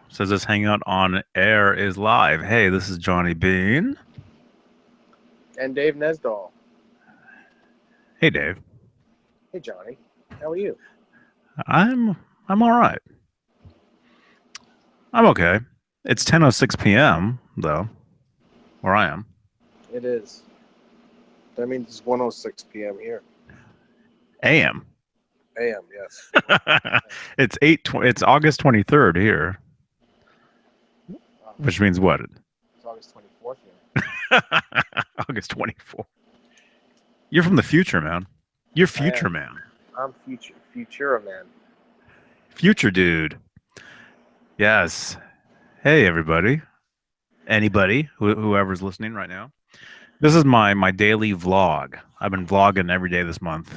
Says this hangout on air is live. Hey, this is Johnny Bean. And Dave Nesdahl. Hey, Dave. Hey, Johnny. How are you? I'm I'm all right. I'm okay. It's 10:06 p.m. though, where I am. It is. That means it's 1:06 p.m. here. A.m. A.M. Yes. It's it's August 23rd here, Wow. which means what? It's August 24th here. August 24th. You're from the future, man. You're I future am. man. I'm Futura man. Future dude. Yes. Hey, everybody. Anybody, whoever's listening right now. This is my daily vlog. I've been vlogging every day this month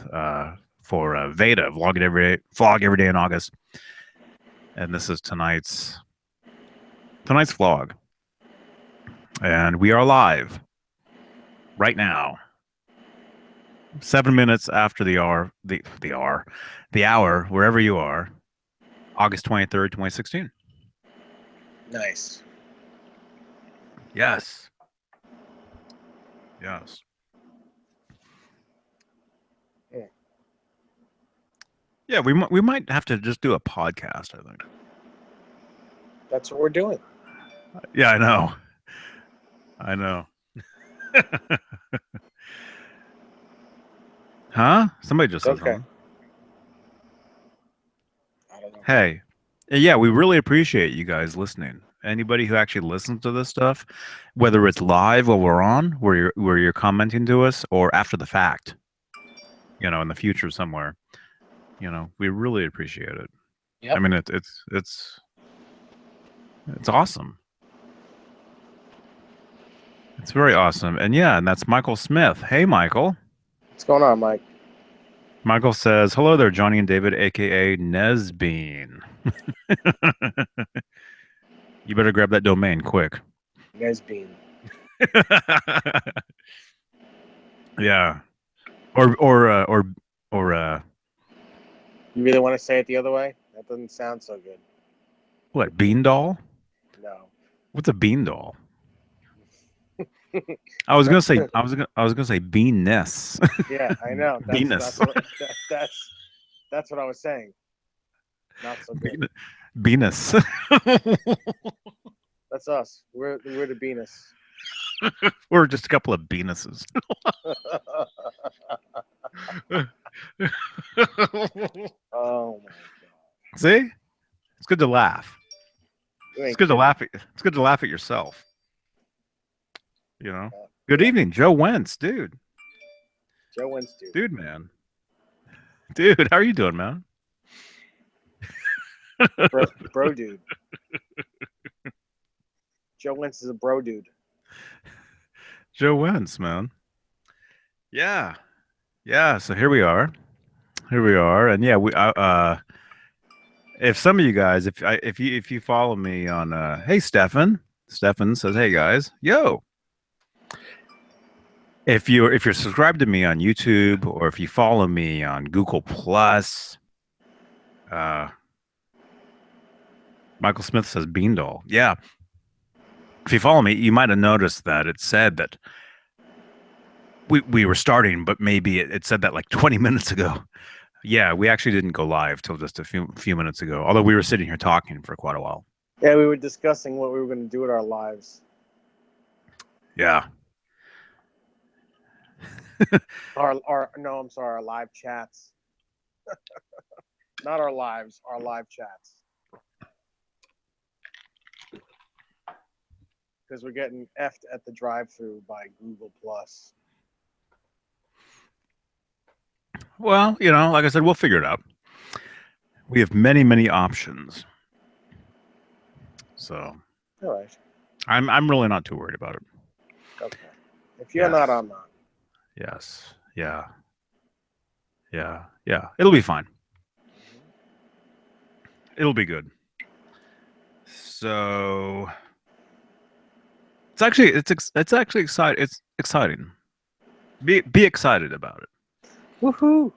for Veda, vlog every day in August. And this is tonight's vlog. And we are live right now. 7 minutes after the hour, wherever you are, August 23rd, 2016. Nice. Yes. Yes. Yeah. Yeah, we might have to just do a podcast, I think. That's what we're doing. Yeah, I know. I know. Huh? Somebody just said Okay. something. I don't know. Hey. Yeah, we really appreciate you guys listening. Anybody who actually listens to this stuff, whether it's live while we're on, where you're commenting to us, or after the fact, in the future somewhere, we really appreciate it. Yep. I mean, it's awesome. It's very awesome. And yeah, and that's Michael Smith. Hey, Michael. What's going on, Mike? Michael says, "Hello there, Johnny and David, aka Nesbean." You better grab that domain quick. Nesbean. Yeah. Or You really want to say it the other way? That doesn't sound so good. what? Bean doll? No. What's a bean doll? I was gonna say beanness. Yeah, I know. Venus. That's what I was saying. Not so good. Venus. That's us. We're the Venus. We're just a couple of Venuses. Oh my god. See? It's good to laugh. You It's ain't good to kidding. laugh at it's good to laugh at yourself. You know? Good Yeah. evening, Joe Wentz, dude. Joe Wentz, dude. Dude, man. Dude, how are you doing, man? Bro dude. Joe Wentz is a bro dude. Joe Wentz, man. Yeah. Yeah, so here we are. Here we are. And yeah, we if some of you guys if you follow me on hey Stefan says, "Hey guys. Yo. If you're subscribed to me on YouTube or if you follow me on Google Plus, uh Michael Smith says Beandoll. Yeah. If you follow me, you might have noticed that it said that we were starting, but maybe it said that like 20 minutes ago. Yeah, we actually didn't go live till just a few minutes ago. Although we were sitting here talking for quite a while. Yeah, we were discussing what we were going to do with our lives. Yeah. I'm sorry, our live chats. Not our lives, our live chats. Because we're getting effed at the drive-through by Google Plus. Well, like I said, we'll figure it out. We have many options. So, all right. I'm really not too worried about it. Okay. If you're not, I'm not. Yes. Yeah. Yeah. Yeah. It'll be fine. It'll be good. So it's actually exciting. It's exciting. Be excited about it. Woohoo!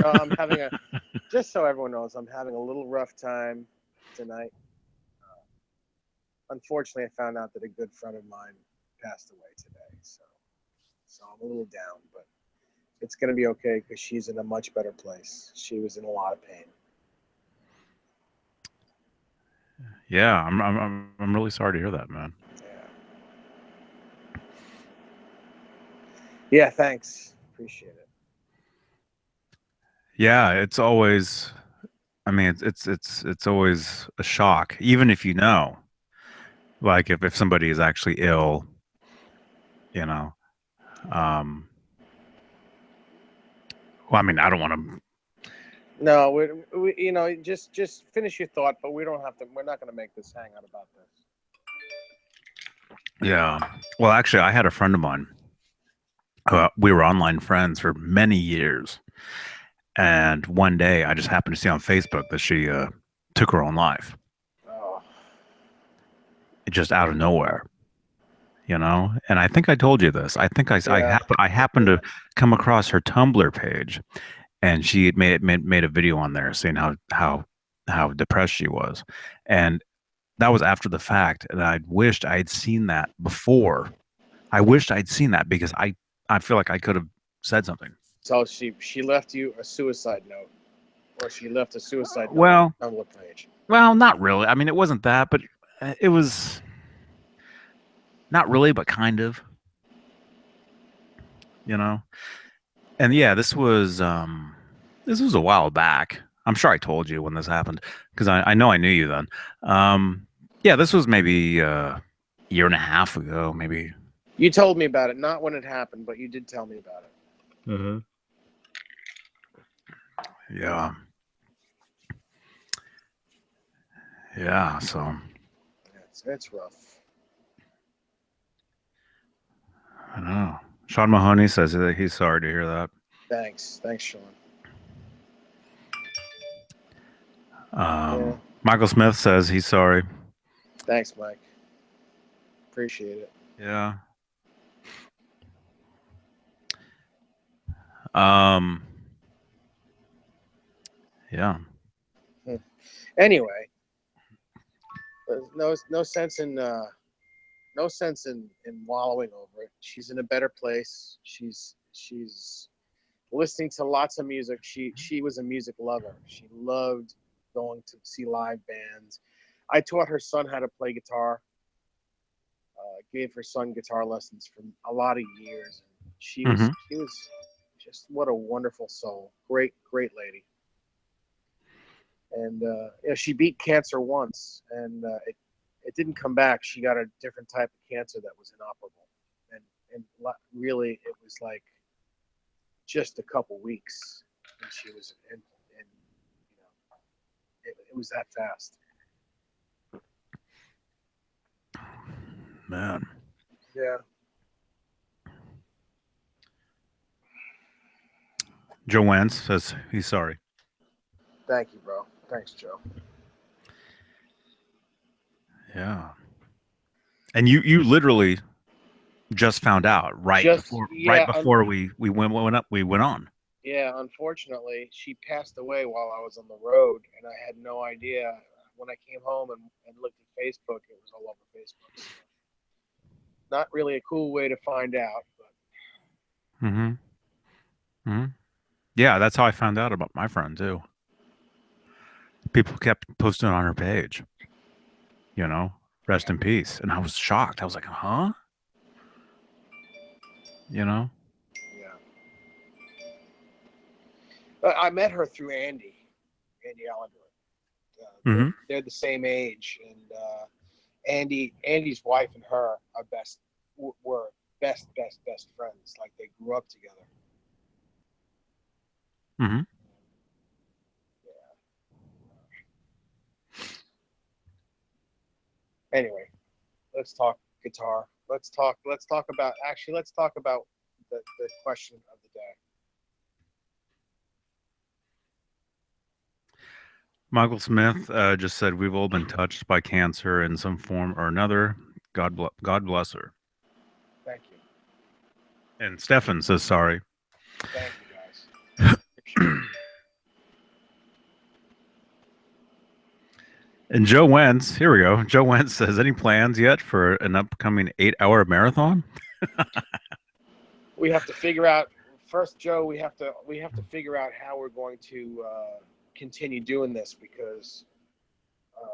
I'm having just so everyone knows, I'm having a little rough time tonight. Unfortunately, I found out that a good friend of mine passed away today, so I'm a little down, but it's gonna be okay because she's in a much better place. She was in a lot of pain. Yeah, I'm really sorry to hear that, man. Yeah. Yeah. Thanks. Appreciate it. Yeah, it's always. I mean, it's always a shock, even if you know, like if somebody is actually ill, you know. Um, well, I mean, I don't want to. No, just finish your thought, but we don't have to. We're not going to make this hang out about this. Yeah. Well, actually, I had a friend of mine. We were online friends for many years, and one day I just happened to see on Facebook that she took her own life, Oh, just out of nowhere. And I think I told you this. I think yeah. I happened to come across her Tumblr page, and she had made a video on there saying how depressed she was, and that was after the fact. And I wished I had seen that before. I wished I'd seen that because I feel like I could have said something. So she left you a suicide note, or she left a suicide note on Well, her Tumblr page. not really. I mean, it wasn't that, but it was not really, but kind of, you know. And yeah, this was a while back. I'm sure I told you when this happened because I know I knew you then. Yeah, this was maybe a year and a half ago, maybe. You told me about it, not when it happened, but you did tell me about it. Hmm. Yeah, yeah. So It's rough. I know. Sean Mahoney says that he's sorry to hear that. Thanks, Sean. Yeah, Michael Smith says he's sorry. thanks, Mike. Appreciate it. Yeah. Um. Yeah. Hmm. Anyway, there's no sense in no sense in wallowing over it. She's in a better place. She's listening to lots of music. She was a music lover. She loved going to see live bands. I taught her son how to play guitar. Gave her son guitar lessons for a lot of years. Hmm. She was just what a wonderful soul. Great lady. And she beat cancer once, and it didn't come back. She got a different type of cancer that was inoperable, and really it was like just a couple weeks, and she was and you know it was that fast. Man. Yeah. Joanne says he's sorry. Thank you, bro. Thanks, Joe. Yeah. And you literally just found out Just right yeah, before we went on. yeah. Unfortunately, she passed away while I was on the road, and I had no idea. When I came home and looked at Facebook, it was all over Facebook. So not really a cool way to find out, but Hmm. Hmm. Yeah, that's how I found out about my friend too. People kept posting on her page, you know, rest in peace, and I was shocked. I was like, huh? You know? yeah. I met her through Andy Allen. Hmm. They're the same age, and Andy's wife and her are were best friends. Like they grew up together. Hmm. Anyway, let's talk guitar. Let's talk about let's talk about the question of the day. Michael Smith just said we've all been touched by cancer in some form or another. God bless her. Thank you. And Stefan says sorry. Thank you guys. Appreciate it. And Joe Wentz, here we go. Joe Wentz says, any plans yet for an upcoming 8 hour marathon? We have to figure out first, Joe. We have to figure out how we're going to continue doing this because uh,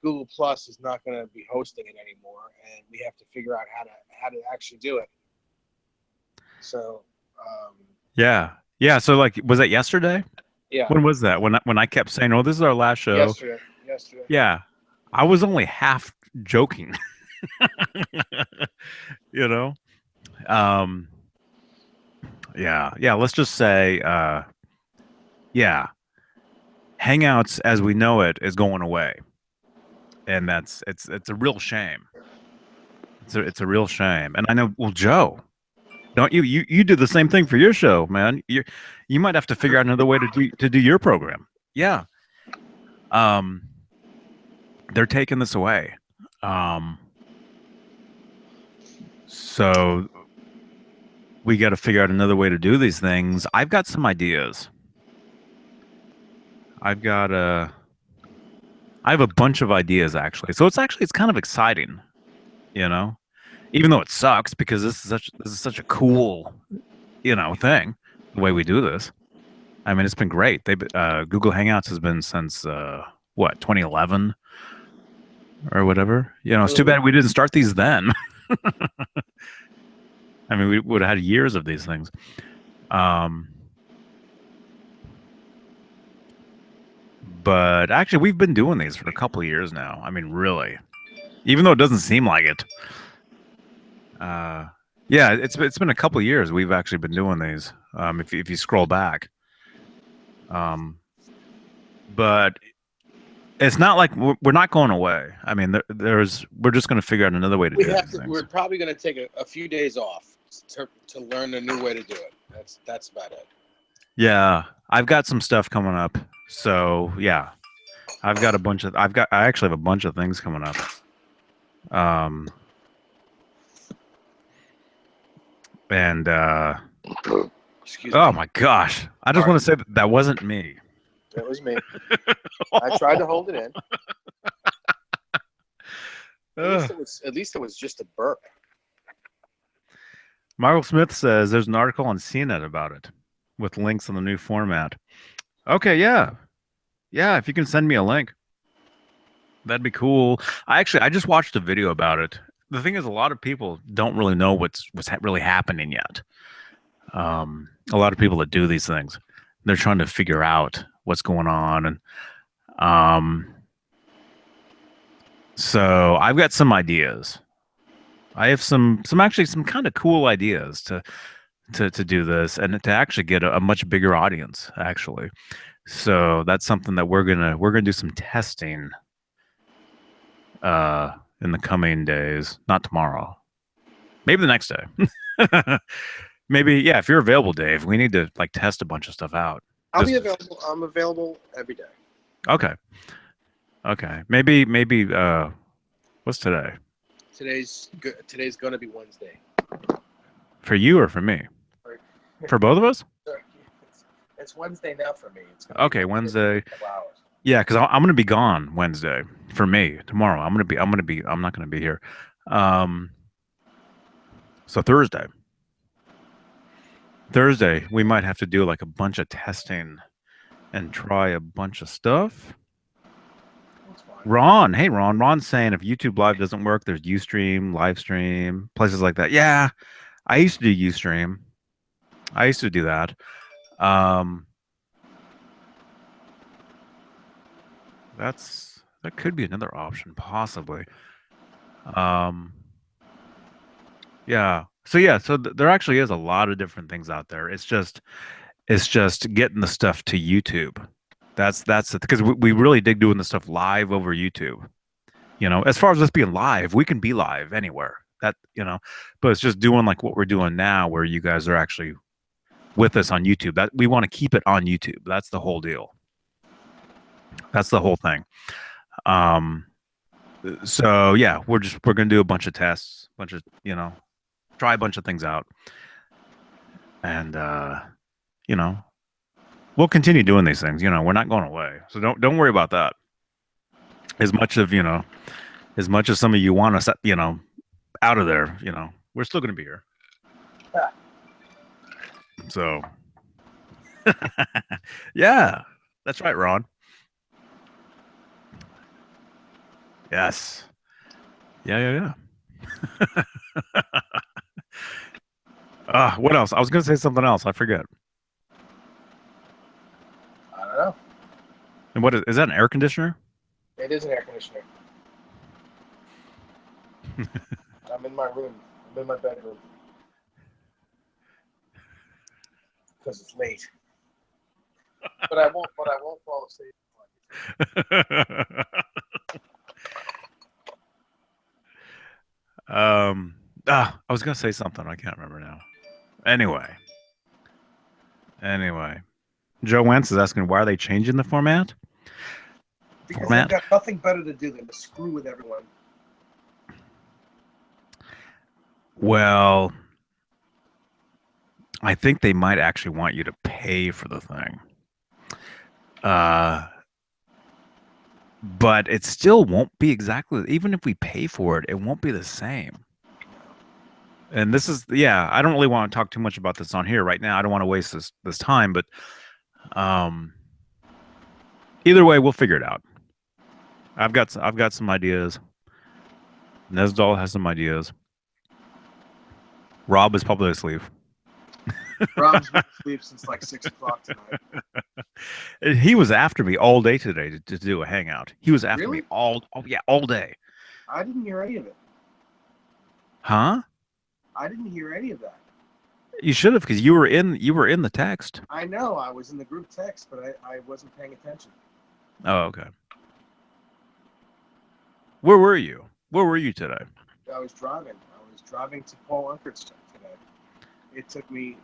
Google Plus is not going to be hosting it anymore, and we have to figure out how to actually do it. So, Yeah. Yeah. So, like, was that yesterday? yeah, When was that? When I kept saying, "Oh, this is our last show." yesterday. Yeah, I was only half joking. you know. Um. Yeah. Yeah. Let's just say, yeah, Hangouts as we know it is going away, and it's a real shame. It's a real shame. And I know. Well, Joe, don't you did the same thing for your show, man. You might have to figure out another way to do your program. Yeah. Um. They're taking this away. Um. So we got to figure out another way to do these things. I've got some ideas. I've got I have a bunch of ideas actually. So it's kind of exciting, you know. Even though it sucks because this is such a cool, thing. The way we do this. I mean, it's been great. Google Hangouts has been since what 2011 or whatever. It's too Mm-hmm. bad we didn't start these then. I mean, we would have had years of these things. Um, but actually, we've been doing these for a couple of years now. I mean, really, even though it doesn't seem like it. Uh, yeah, it's been a couple of years we've actually been doing these. If you scroll back, um, but it's not like we're not going away. I mean, we're just going to figure out another way to We do have these to. things. We're probably going to take a few days off to learn a new way to do it. That's about it. Yeah, I've got some stuff coming up. So yeah, I actually have a bunch of things coming up. Um, and Excuse oh me. my gosh, I just want Sorry, to say that wasn't me. that was me. I tried to hold it in. Ugh. At least it was just a burp. Michael Smith says there's an article on CNET about it with links on the new format. Okay, yeah. Yeah, if you can send me a link, that'd be cool. I just watched a video about it. The thing is, a lot of people don't really know what's really happening yet. A lot of people that do these things, they're trying to figure out what's going on, and um, so I've got some ideas. I have some kind of cool ideas to do this and to actually get a much bigger audience. Actually, so that's something that we're gonna do some testing in the coming days. Not tomorrow, maybe the next day. Maybe, yeah, if you're available, Dave, we need to like test a bunch of stuff out. I'll be Just available. I'm available every day. okay, okay. Maybe what's today? Today's going to be Wednesday. For you or for me? Sorry. For both of us? Sorry. It's Wednesday now for me. It's going to be Okay, Wednesday in Wednesday. a couple hours. Yeah, because I'm gonna be gone Wednesday for me. Tomorrow, I'm not gonna be here. Um, so Thursday, we might have to do like a bunch of testing and try a bunch of stuff. That's fine. Ron, hey Ron. Ron's saying if YouTube Live doesn't work, there's Ustream, Livestream, places like that. Yeah, I used to do Ustream. I used to do that. Um, that could be another option, possibly. Um, yeah. So there actually is a lot of different things out there. It's just getting the stuff to YouTube. That's it, because we really dig doing the stuff live over YouTube. As far as us being live, we can be live anywhere. But it's just doing like what we're doing now, where you guys are actually with us on YouTube. That we want to keep it on YouTube. That's the whole deal. That's the whole thing. Um, so yeah, we're gonna do a bunch of tests, bunch of try a bunch of things out, and you know, we'll continue doing these things. We're not going away, so don't worry about that. As much of as much as some of you want us, out of there, we're still going to be here. Ah, So, yeah, that's right, Ron. Yes. Yeah, yeah, yeah. What else? I was going to say something else. I forget. I don't know. And what is that? An air conditioner? It is an air conditioner. I'm in my room. I'm in my bedroom because it's late. But I won't. But I won't fall asleep. um. I was going to say something. I can't remember now. Anyway, anyway, Joe Wentz is asking why are they changing the format? Because they've Format. got nothing better to do than to screw with everyone. Well, I think they might actually want you to pay for the thing. Uh, but it still won't be exactly, even if we pay for it, it won't be the same. And this is, yeah, I don't really want to talk too much about this on here right now. I don't want to waste this time, but um, either way, we'll figure it out. I've got some ideas. Nesdal has some ideas. Rob is probably asleep. Rob's been asleep since like 6 o'clock tonight. He was after me all day today to do a hangout. He was after me Really? oh yeah, all day. I didn't hear any of it. Huh? I didn't hear any of that. You should have because you were in the text. I know I was in the group text, but I wasn't paying attention. Oh, okay. Where were you? Where were you today? I was driving. I was driving to Paul Unkert's today. It took me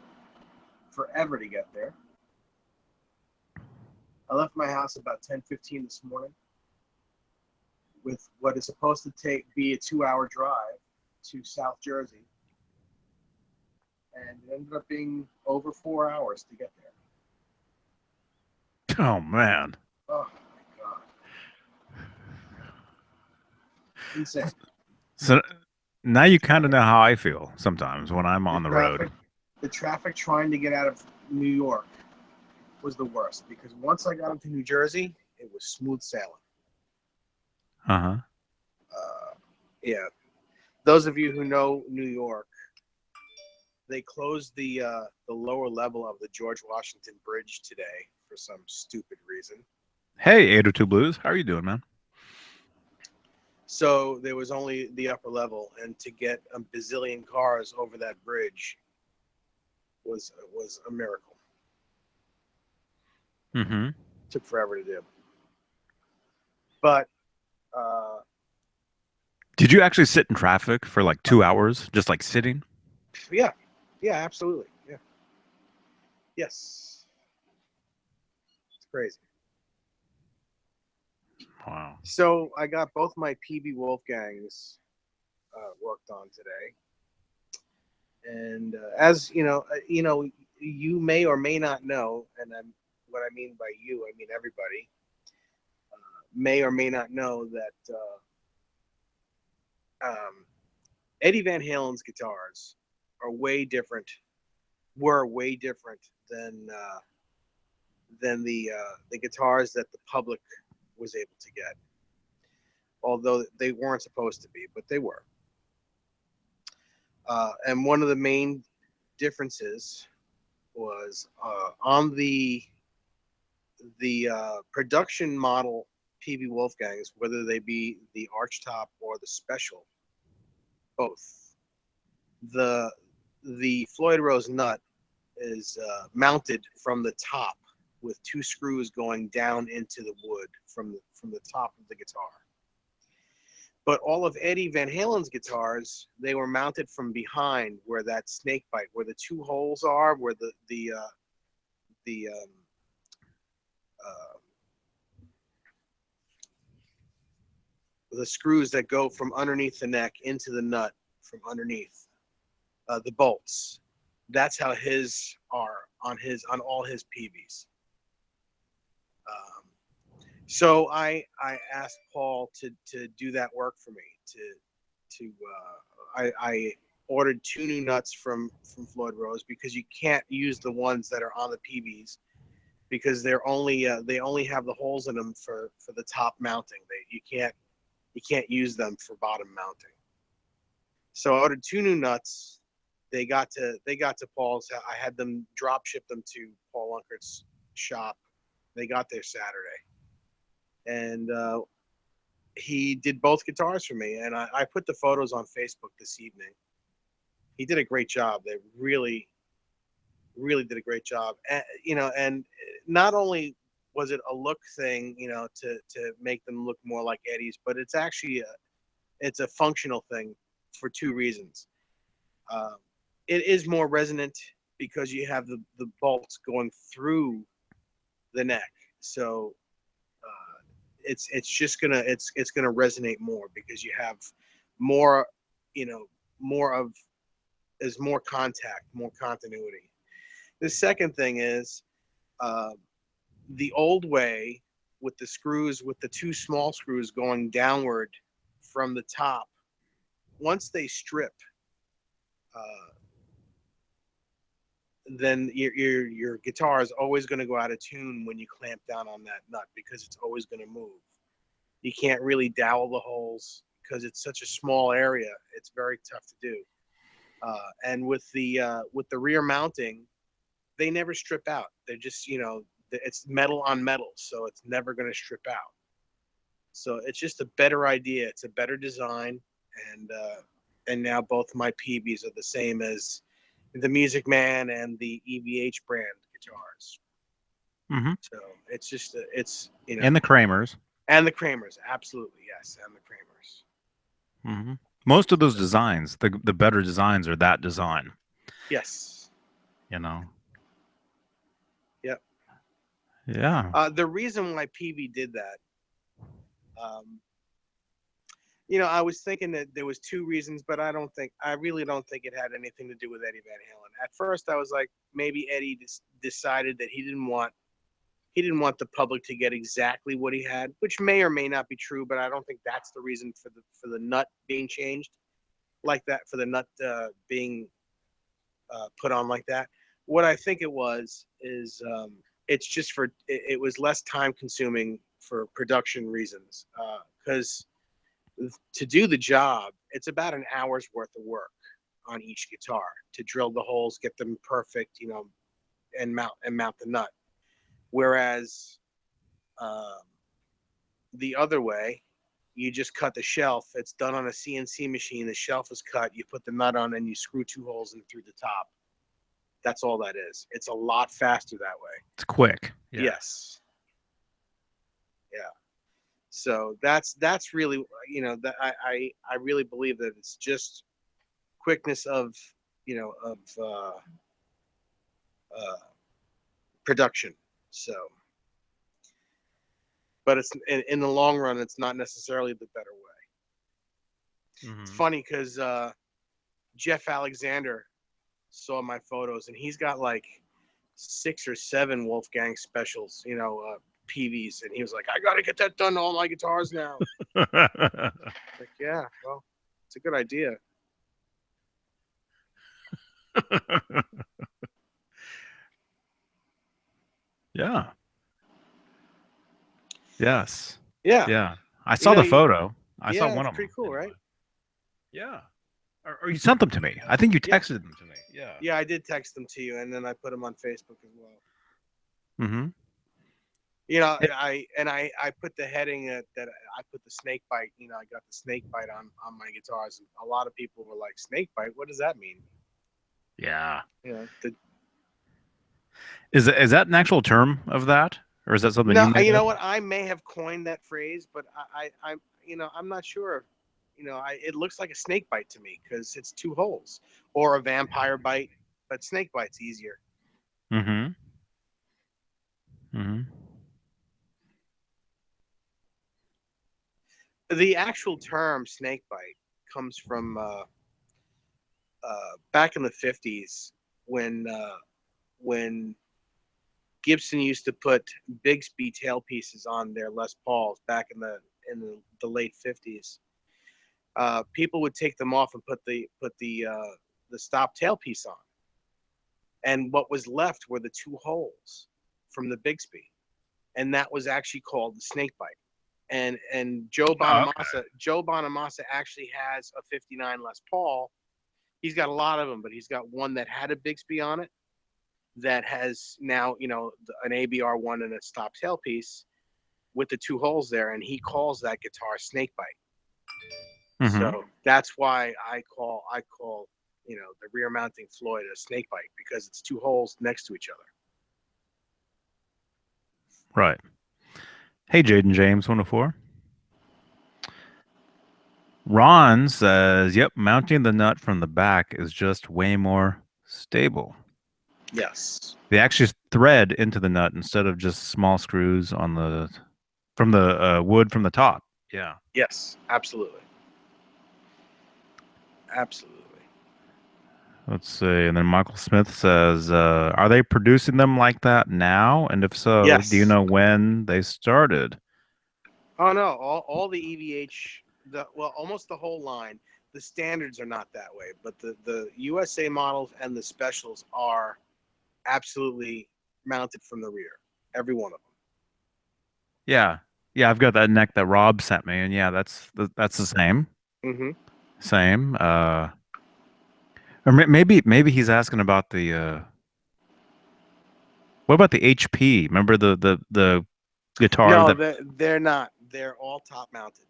forever to get there. I left my house about 10:15 this morning with what is supposed to be a 2-hour drive to South Jersey, and it ended up being over 4 hours to get there. Oh man. Oh my god, insane! So now you kind of Traffic, know how I feel sometimes when I'm the on the road. traffic, the traffic trying to get out of New York was the worst because once I got into New Jersey, it was smooth sailing. Uh-huh. Yeah, those of you who know New York, they closed the lower level of the George Washington Bridge today for some stupid reason. Hey, 802 Blues. How are you doing, man? So there was only the upper level, and to get a bazillion cars over that bridge was a miracle. Mm-hmm. Took forever to do, but uh, Did you actually sit in traffic for like 2 hours, just like sitting? yeah, yeah, absolutely, yeah, yes, it's crazy. Wow. So I got both my PB Wolfgangs worked on today, and as you may or may not know, and what I mean by you, I mean everybody may or may not know that Eddie Van Halen's guitars are way different, were way different than the guitars that the public was able to get. Although they weren't supposed to be, but they were. And one of the main differences was on the production model PB Wolfgangs, whether they be the archtop or the special, both. The Floyd Rose nut is mounted from the top with two screws going down into the wood from the top of the guitar. But all of Eddie Van Halen's guitars, they were mounted from behind, where that snake bite, where the two holes are, where the uh, the screws that go from underneath the neck into the nut from underneath the bolts. That's how his are on all his PBs. Um, So I asked Paul to do that work for me. I ordered two new nuts from Floyd Rose because you can't use the ones that are on the PBs because they only have the holes in them for the top mounting. You can't use them for bottom mounting. So I ordered two new nuts. They got to Paul's. I had them drop ship them to Paul Unkert's shop. They got there Saturday, and he did both guitars for me. And I put the photos on Facebook this evening. He did a great job. They really did a great job. And not only was it a look thing, to make them look more like Eddie's, but it's a functional thing for two reasons. Um, it is more resonant because you have the bolts going through the neck, so it's gonna resonate more because you have more, you know, more of there's more contact, more continuity. The second thing is uh, the old way with the screws, with the two small screws going downward from the top. Once they strip, uh, then your guitar is always going to go out of tune when you clamp down on that nut because it's always going to move. You can't really dowel the holes because it's such a small area. It's very tough to do. And with the rear mounting, they never strip out. They're just, it's metal on metal, so it's never going to strip out. So it's just a better idea. It's a better design, and now both my PBs are the same as the Music Man and the EVH brand guitars. Hmm. So it's just it's And the Kramers. and the Kramers, absolutely yes, and the Kramers. Hmm. Most of those So designs, the better designs, are that design. yes, You know. yep. Yeah. The reason why PV did that, um, I was thinking that there was two reasons, but I really don't think it had anything to do with Eddie Van Halen. At first, I was like, maybe Eddie decided that he didn't want the public to get exactly what he had, which may or may not be true, but I don't think that's the reason for the nut being changed like that, for the nut being put on like that. What I think it was is it's just it was less time consuming for production reasons because to do the job, it's about an hour's worth of work on each guitar to drill the holes, get them perfect, and mount the nut. Whereas um, the other way, you just cut the shelf. It's done on a CNC machine. The shelf is cut. You put the nut on, and you screw two holes in through the top. That's all that is. It's a lot faster that way. It's quick. Yeah. Yes. Yeah. So that's really, that I really believe that it's just quickness of uh, production. So, but it's in the long run, it's not necessarily the better way. It's Hmm. funny because Jeff Alexander saw my photos, and he's got like 6 or 7 Wolfgang specials, PVs, and he was like, "I got to get that done to all my guitars now." Like, yeah, well, it's a good idea. Yeah. Yes. Yeah, Yeah. I you saw know, the you, photo. I saw yeah, one it's of pretty them cool, anyway. right? Yeah. Or you sent them to me. I think you Yeah, texted them to me. Yeah. yeah, I did text them to you, and then I put them on Facebook as well. Hmm. I put the heading that I put the snake bite. I got the snake bite on my guitars, and a lot of people were like, "Snake bite? What does that mean?" Yeah. The Is that an actual term of that, or is that something you No, made you up? know what? I may have coined that phrase, but I'm not sure. It looks like a snake bite to me because it's two holes, or a vampire bite, but snake bite's easier. Hmm. Hmm. The actual term snake bite comes from back in the 50s when when Gibson used to put Bigsby tailpieces on their Les Pauls back in the late 50s. People would take them off and put the stop tailpiece on, and what was left were the two holes from the Bigsby, and that was actually called the snake bite. And Okay. Joe Bonamassa actually has a '59 Les Paul. He's got a lot of them, but he's got one that had a Bixby on it that has now, an ABR one and a stop tailpiece with the two holes there, and he calls that guitar snake bite. Mm-hmm. So that's why I call the rear mounting Floyd a snake bite, because it's two holes next to each other. Right. Hey, Jaden James 104. Ron says, yep, mounting the nut from the back is just way more stable. Yes. They actually thread into the nut instead of just small screws on the from the wood from the top. Yeah. Yes. Absolutely. Absolutely. Let's see. And then Michael Smith says, are they producing them like that now? And if so, do you Yes. know when they started? Oh no, all the EVH, almost the whole line. The standards are not that way, but the USA models and the specials are absolutely mounted from the rear. Every one of Yeah. Yeah, I've got that neck that Rob sent me, and yeah, that's the same. them. Hmm. Same. Or maybe he's asking about the what about the HP? Remember the guitar No, that they're not. They're all top mounted.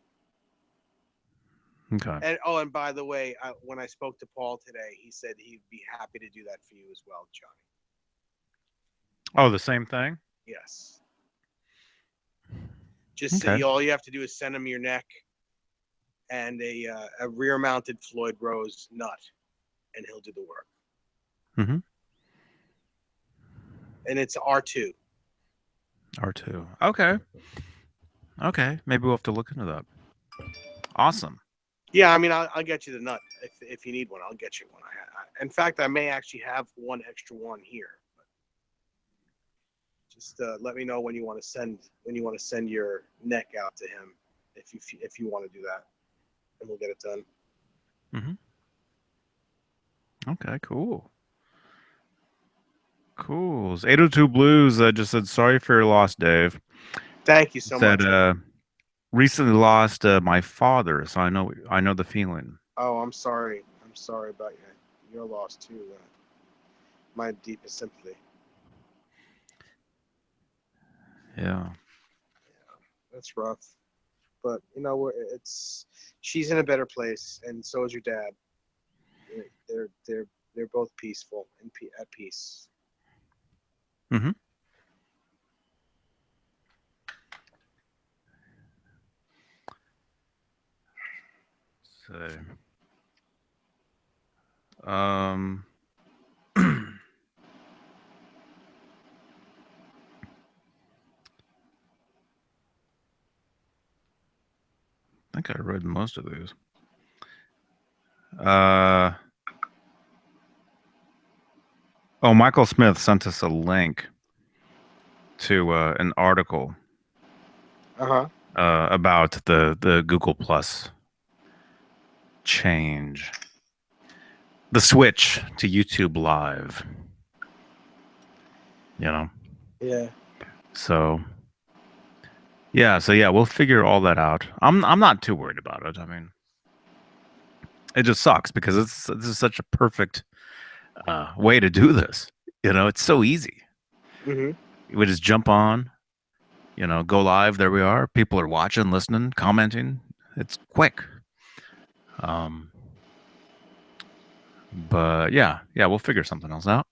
okay. And by the way, when I spoke to Paul today, he said he'd be happy to do that for you as well, Johnny. Oh, the same thing? Yes. Just Okay. all you have to do is send him your neck and a rear mounted Floyd Rose nut, and he'll do the work. Mm-hmm. And it's R2. R2. Okay. Okay. Maybe we'll have to look into that. Awesome. Yeah, I mean, I'll get you the nut if you need one. I'll get you one. In fact, I may actually have one extra one here. But just let me know when you want to send your neck out to him, if you want to do that, and we'll get it done. Mm-hmm. Okay, cool. Cool. 802 Blues just said sorry for your loss, Dave. Thank you so Said much. recently lost my father, so I know the feeling. Oh, I'm sorry. I'm sorry about your loss too. My deepest sympathy. Yeah. That's rough, but it's she's in a better place, and so is your dad. They're both peaceful and at peace. Mm-hmm. So um I think I read most of these. Uh oh, Michael Smith sent us a link to an article Uh huh. about the Google Plus change, the switch to YouTube Live. You know, Yeah. so yeah, we'll figure all that out. I'm not too worried about it. I mean, it just sucks because this is such a perfect way to do this. You know, it's so easy. Mhm. We just jump on, go live. There we are. People are watching, listening, commenting. It's quick. Um, but yeah, we'll figure something else out.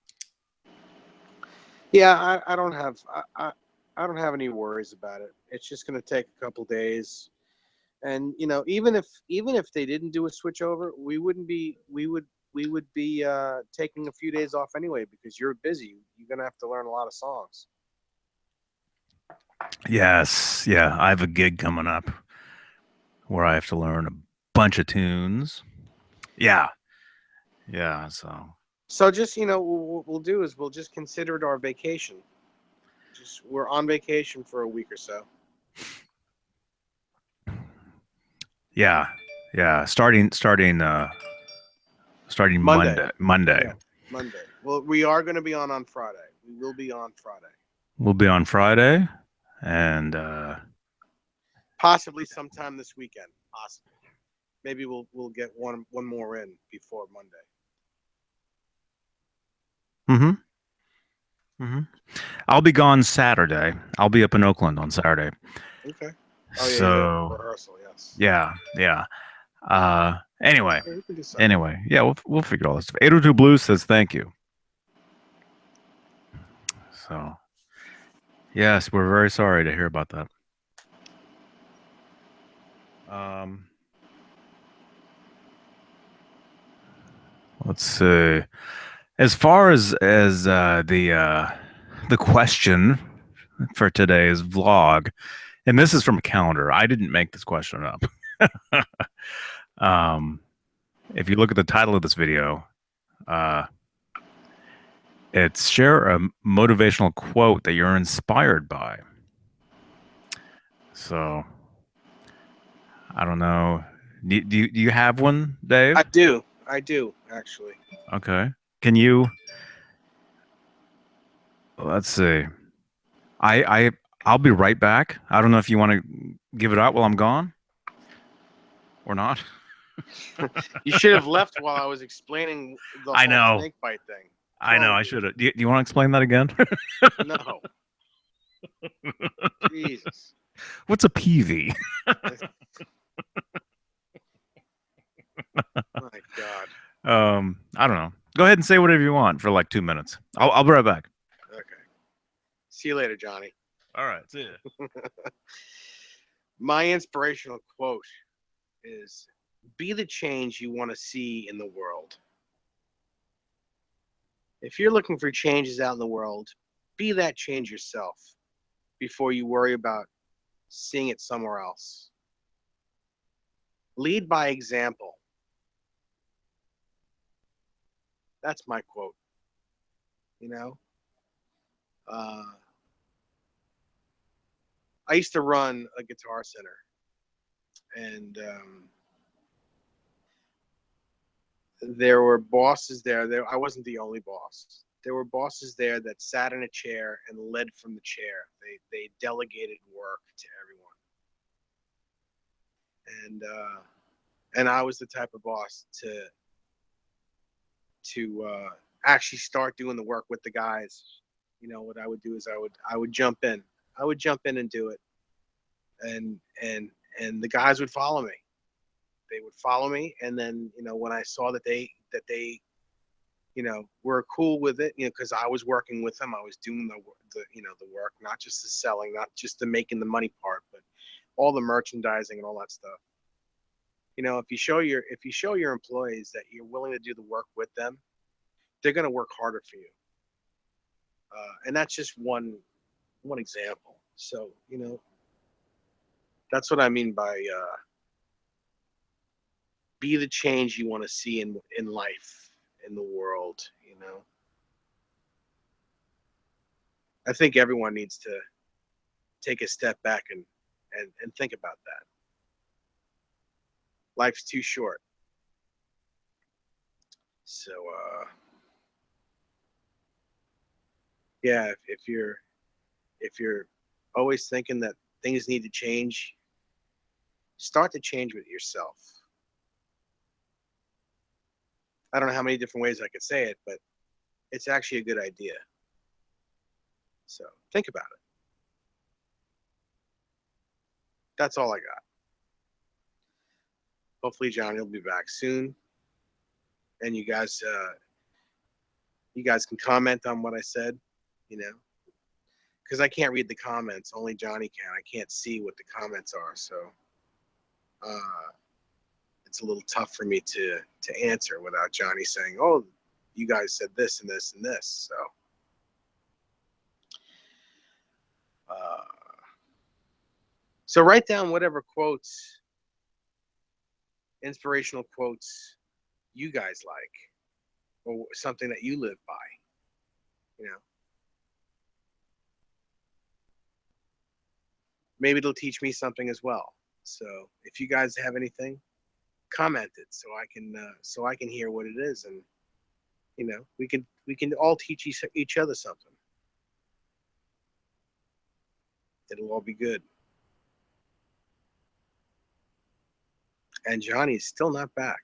Yeah, I don't have any worries about it. It's just going to take a couple days, and even if they didn't do a switch over, we would be taking a few days off anyway, because you're busy. You're going to have to learn a lot of songs. Yes, yeah, I have a gig coming up where I have to learn a bunch of tunes. Yeah, yeah. So So just what we'll do is we'll just consider it our vacation. Just we're on vacation for a week or so. Yeah, yeah. Starting Monday. Monday. Monday. Yeah, Monday. Well, we are going to be on Friday. We will be on Friday. We'll be on Friday, and Possibly sometime this weekend. Possibly. Maybe we'll get one more in before Monday. hmm hmm I'll be gone Saturday. I'll be up in Oakland on Saturday. Okay. Oh yeah, you got So rehearsal. Yes. yeah, yeah. Anyway, Yeah, we can do Sunday. yeah, we'll figure all this stuff. 802 Blue says thank you. So yes, we're very sorry to hear about that. Um, let's see. As far as the question for today's vlog, and this is from a calendar. I didn't make this question up. um, if you look at the title of this video, uh, it's share a motivational quote that you're inspired by. So I don't know. Do you have one, I Dave? do. I do actually. Okay. Can you? Let's see. I I'll be right back. I don't know if you want to give it out while I'm gone or not. You should have left while I was explaining the I whole know. snake bite thing. What's I wrong know. with I you? should have. Do you want to explain that again? No. Jesus. What's a PV? My God. I don't know. Go ahead and say whatever you want for like 2 minutes. I'll be right back. Okay. See you later, Johnny. All right. See ya. My inspirational quote is be the change you want to see in the world. If you're looking for changes out in the world, be that change yourself before you worry about seeing it somewhere else. Lead by example. That's my quote. You know, uh, I used to run a guitar center, and there were bosses there. I wasn't the only boss. There were bosses there that sat in a chair and led from the chair. They delegated work to everyone, and I was the type of boss to actually start doing the work with the guys. You know what I would do is I would jump in. I would jump in and do it, and and and the guys would follow me. They would follow me, and then when I saw that they were cool with it, because I was working with them. I was doing the work, not just the selling, not just the making the money part, but all the merchandising and all that stuff. If you show your employees that you're willing to do the work with them, they're going to work harder for you. And that's just one example. So that's what I mean by be the change you want to see in life, in the world. I think everyone needs to take a step back and think about that. Life's too short. So yeah, if you're always thinking that things need to change, start to change with yourself. I don't know how many different ways I could say it, but it's actually a good idea. So think about it. That's all I got. Hopefully Johnny will be back soon, and you guys can comment on what I said, you know, because I can't read the comments. Only Johnny can. I can't see what the comments are, so uh, it's a little tough for me to answer without Johnny saying, "Oh, you guys said this and this and this." Uh, so write down whatever quotes, inspirational quotes you guys like, or something that you live by. You know, maybe it'll teach me something as well. So if you guys have anything, comment it so I can hear what it is, and we can all teach each other something. It'll all be good. And Johnny's still not back.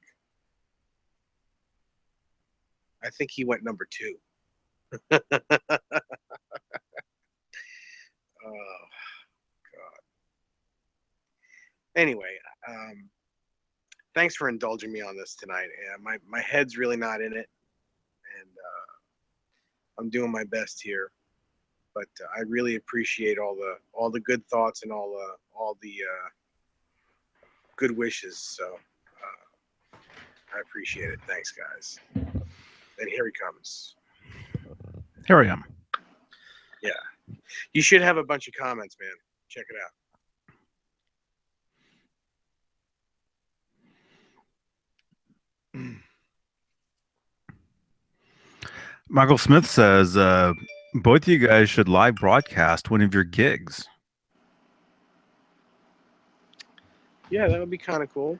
I think he went number two. Oh God. Anyway, um, thanks for indulging me on this tonight. My head's really not in it, and I'm doing my best here. But I really appreciate all the good thoughts and all the good wishes. So I appreciate it. Thanks, guys. And here he comes. Here I am. Yeah, you should have a bunch of comments, man. Check it out. Michael Smith says both of you guys should live broadcast one of your gigs. Yeah, that would be kind of cool.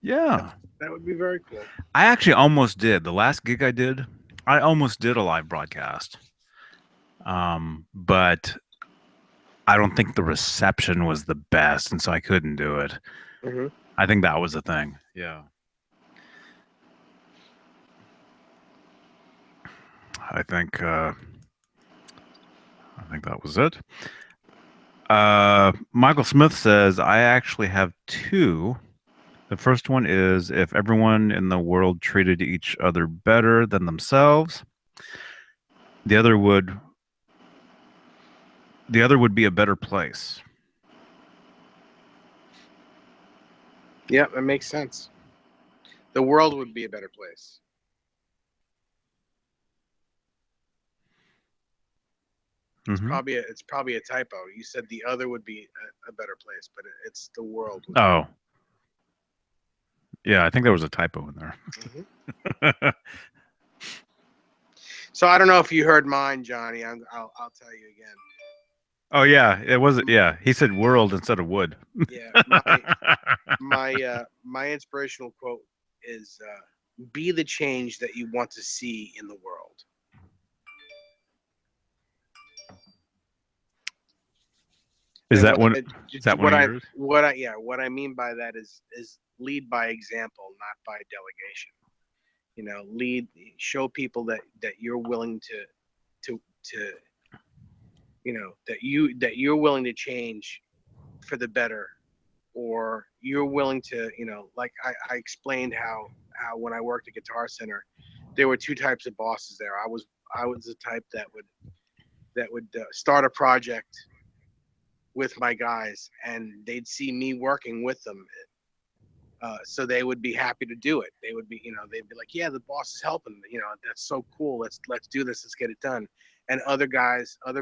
Yeah. That would be very cool. I actually almost did. The last gig I did, I almost did a live broadcast. But I don't think the reception was the best, and so I couldn't do it. Mm-hmm. I think that was the thing. Yeah. I think that was it. Michael Smith says I actually have two. The first one is if everyone in the world treated each other better than themselves, the other would be a better place. Yeah, that makes sense. The world would be a better place. Mm-hmm. It's probably a typo. You said the other would be a better place, but it's the world. Oh, yeah, I think there was a typo in there. Mm-hmm. So I don't know if you heard mine, Johnny. I'll tell you again. Oh yeah, it was. Yeah, he said world instead of wood. Yeah, my inspirational quote is "Be the change that you want to see in the world." Is And that one? Is that one of yours? what I mean by that is lead by example, not by delegation. Lead, show people that you're willing to that you're willing to change for the better, or you're willing to, like I explained how when I worked at Guitar Center, there were two types of bosses there. I was the type that would start a project with my guys, and they'd see me working with them. So they would be happy to do it. They would be, they'd be like, "Yeah, the boss is helping. That's so cool. Let's do this. Let's get it done." And other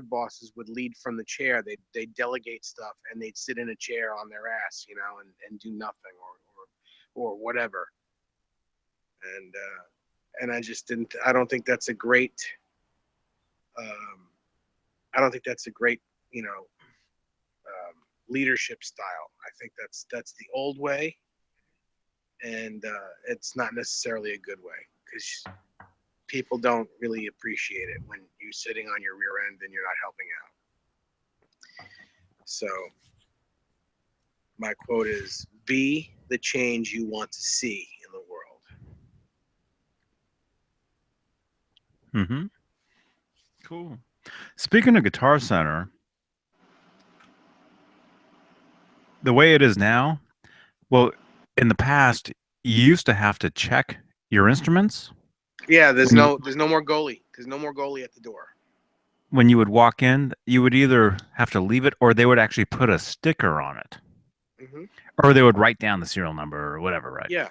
bosses would lead from the chair. They'd delegate stuff, and they'd sit in a chair on their ass, and do nothing, or whatever. And I just didn't. I don't think that's a great. Um, I don't think that's a great, leadership style. I think that's the old way, and it's not necessarily a good way, because people don't really appreciate it when you're sitting on your rear end and you're not helping out. So my quote is, "Be the change you want to see in the world." Mm-hmm. Cool. Speaking of Guitar Center, the way it is now, well, in the past, you used to have to check your instruments Yeah, there's when you no more goalie. There's no more goalie at the door. when you would walk in. You would either have to leave it, or they would actually put a sticker on it, Hmm. or they would write down the serial number or whatever. Right. Yeah,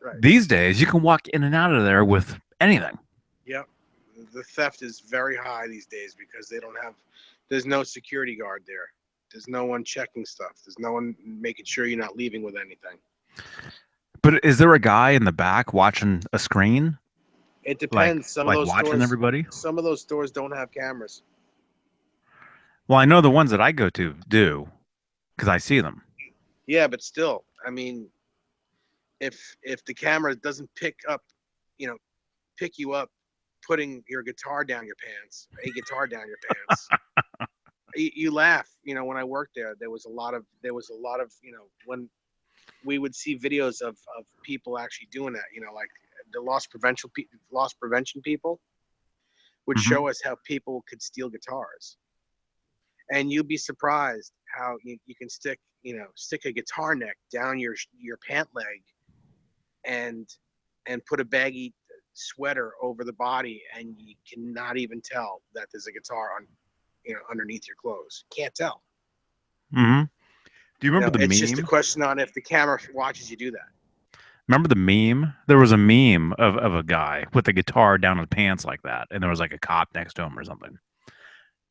right. These days, you can walk in and out of there with anything. Yep. The theft is very high these days because there's no security guard there. There's no one checking stuff. There's no one making sure you're not leaving with anything. But is there a guy in the back watching a screen, It like depends. watching everybody? Some of those stores don't have cameras. Well, I know the ones that I go to do because I see them. Yeah, but still, I mean, if the camera doesn't pick up, you know, pick you up, putting your guitar down your pants, a guitar down your pants, you laugh. You know, when I worked there, there was a lot of, you know, when we would see videos of people actually doing that. You know, like the loss prevention people would Hmm. show us how people could steal guitars, and you'd be surprised how you can stick a guitar neck down your pant leg and put a baggy sweater over the body, and you cannot even tell that there's a guitar on, underneath your clothes. Can't tell. Hmm. Do you You remember know, the it's just a meme? question on if the camera watches you do that. Remember the meme? There was a meme of a guy with a guitar down his pants like that, and there was like a cop next to him or something.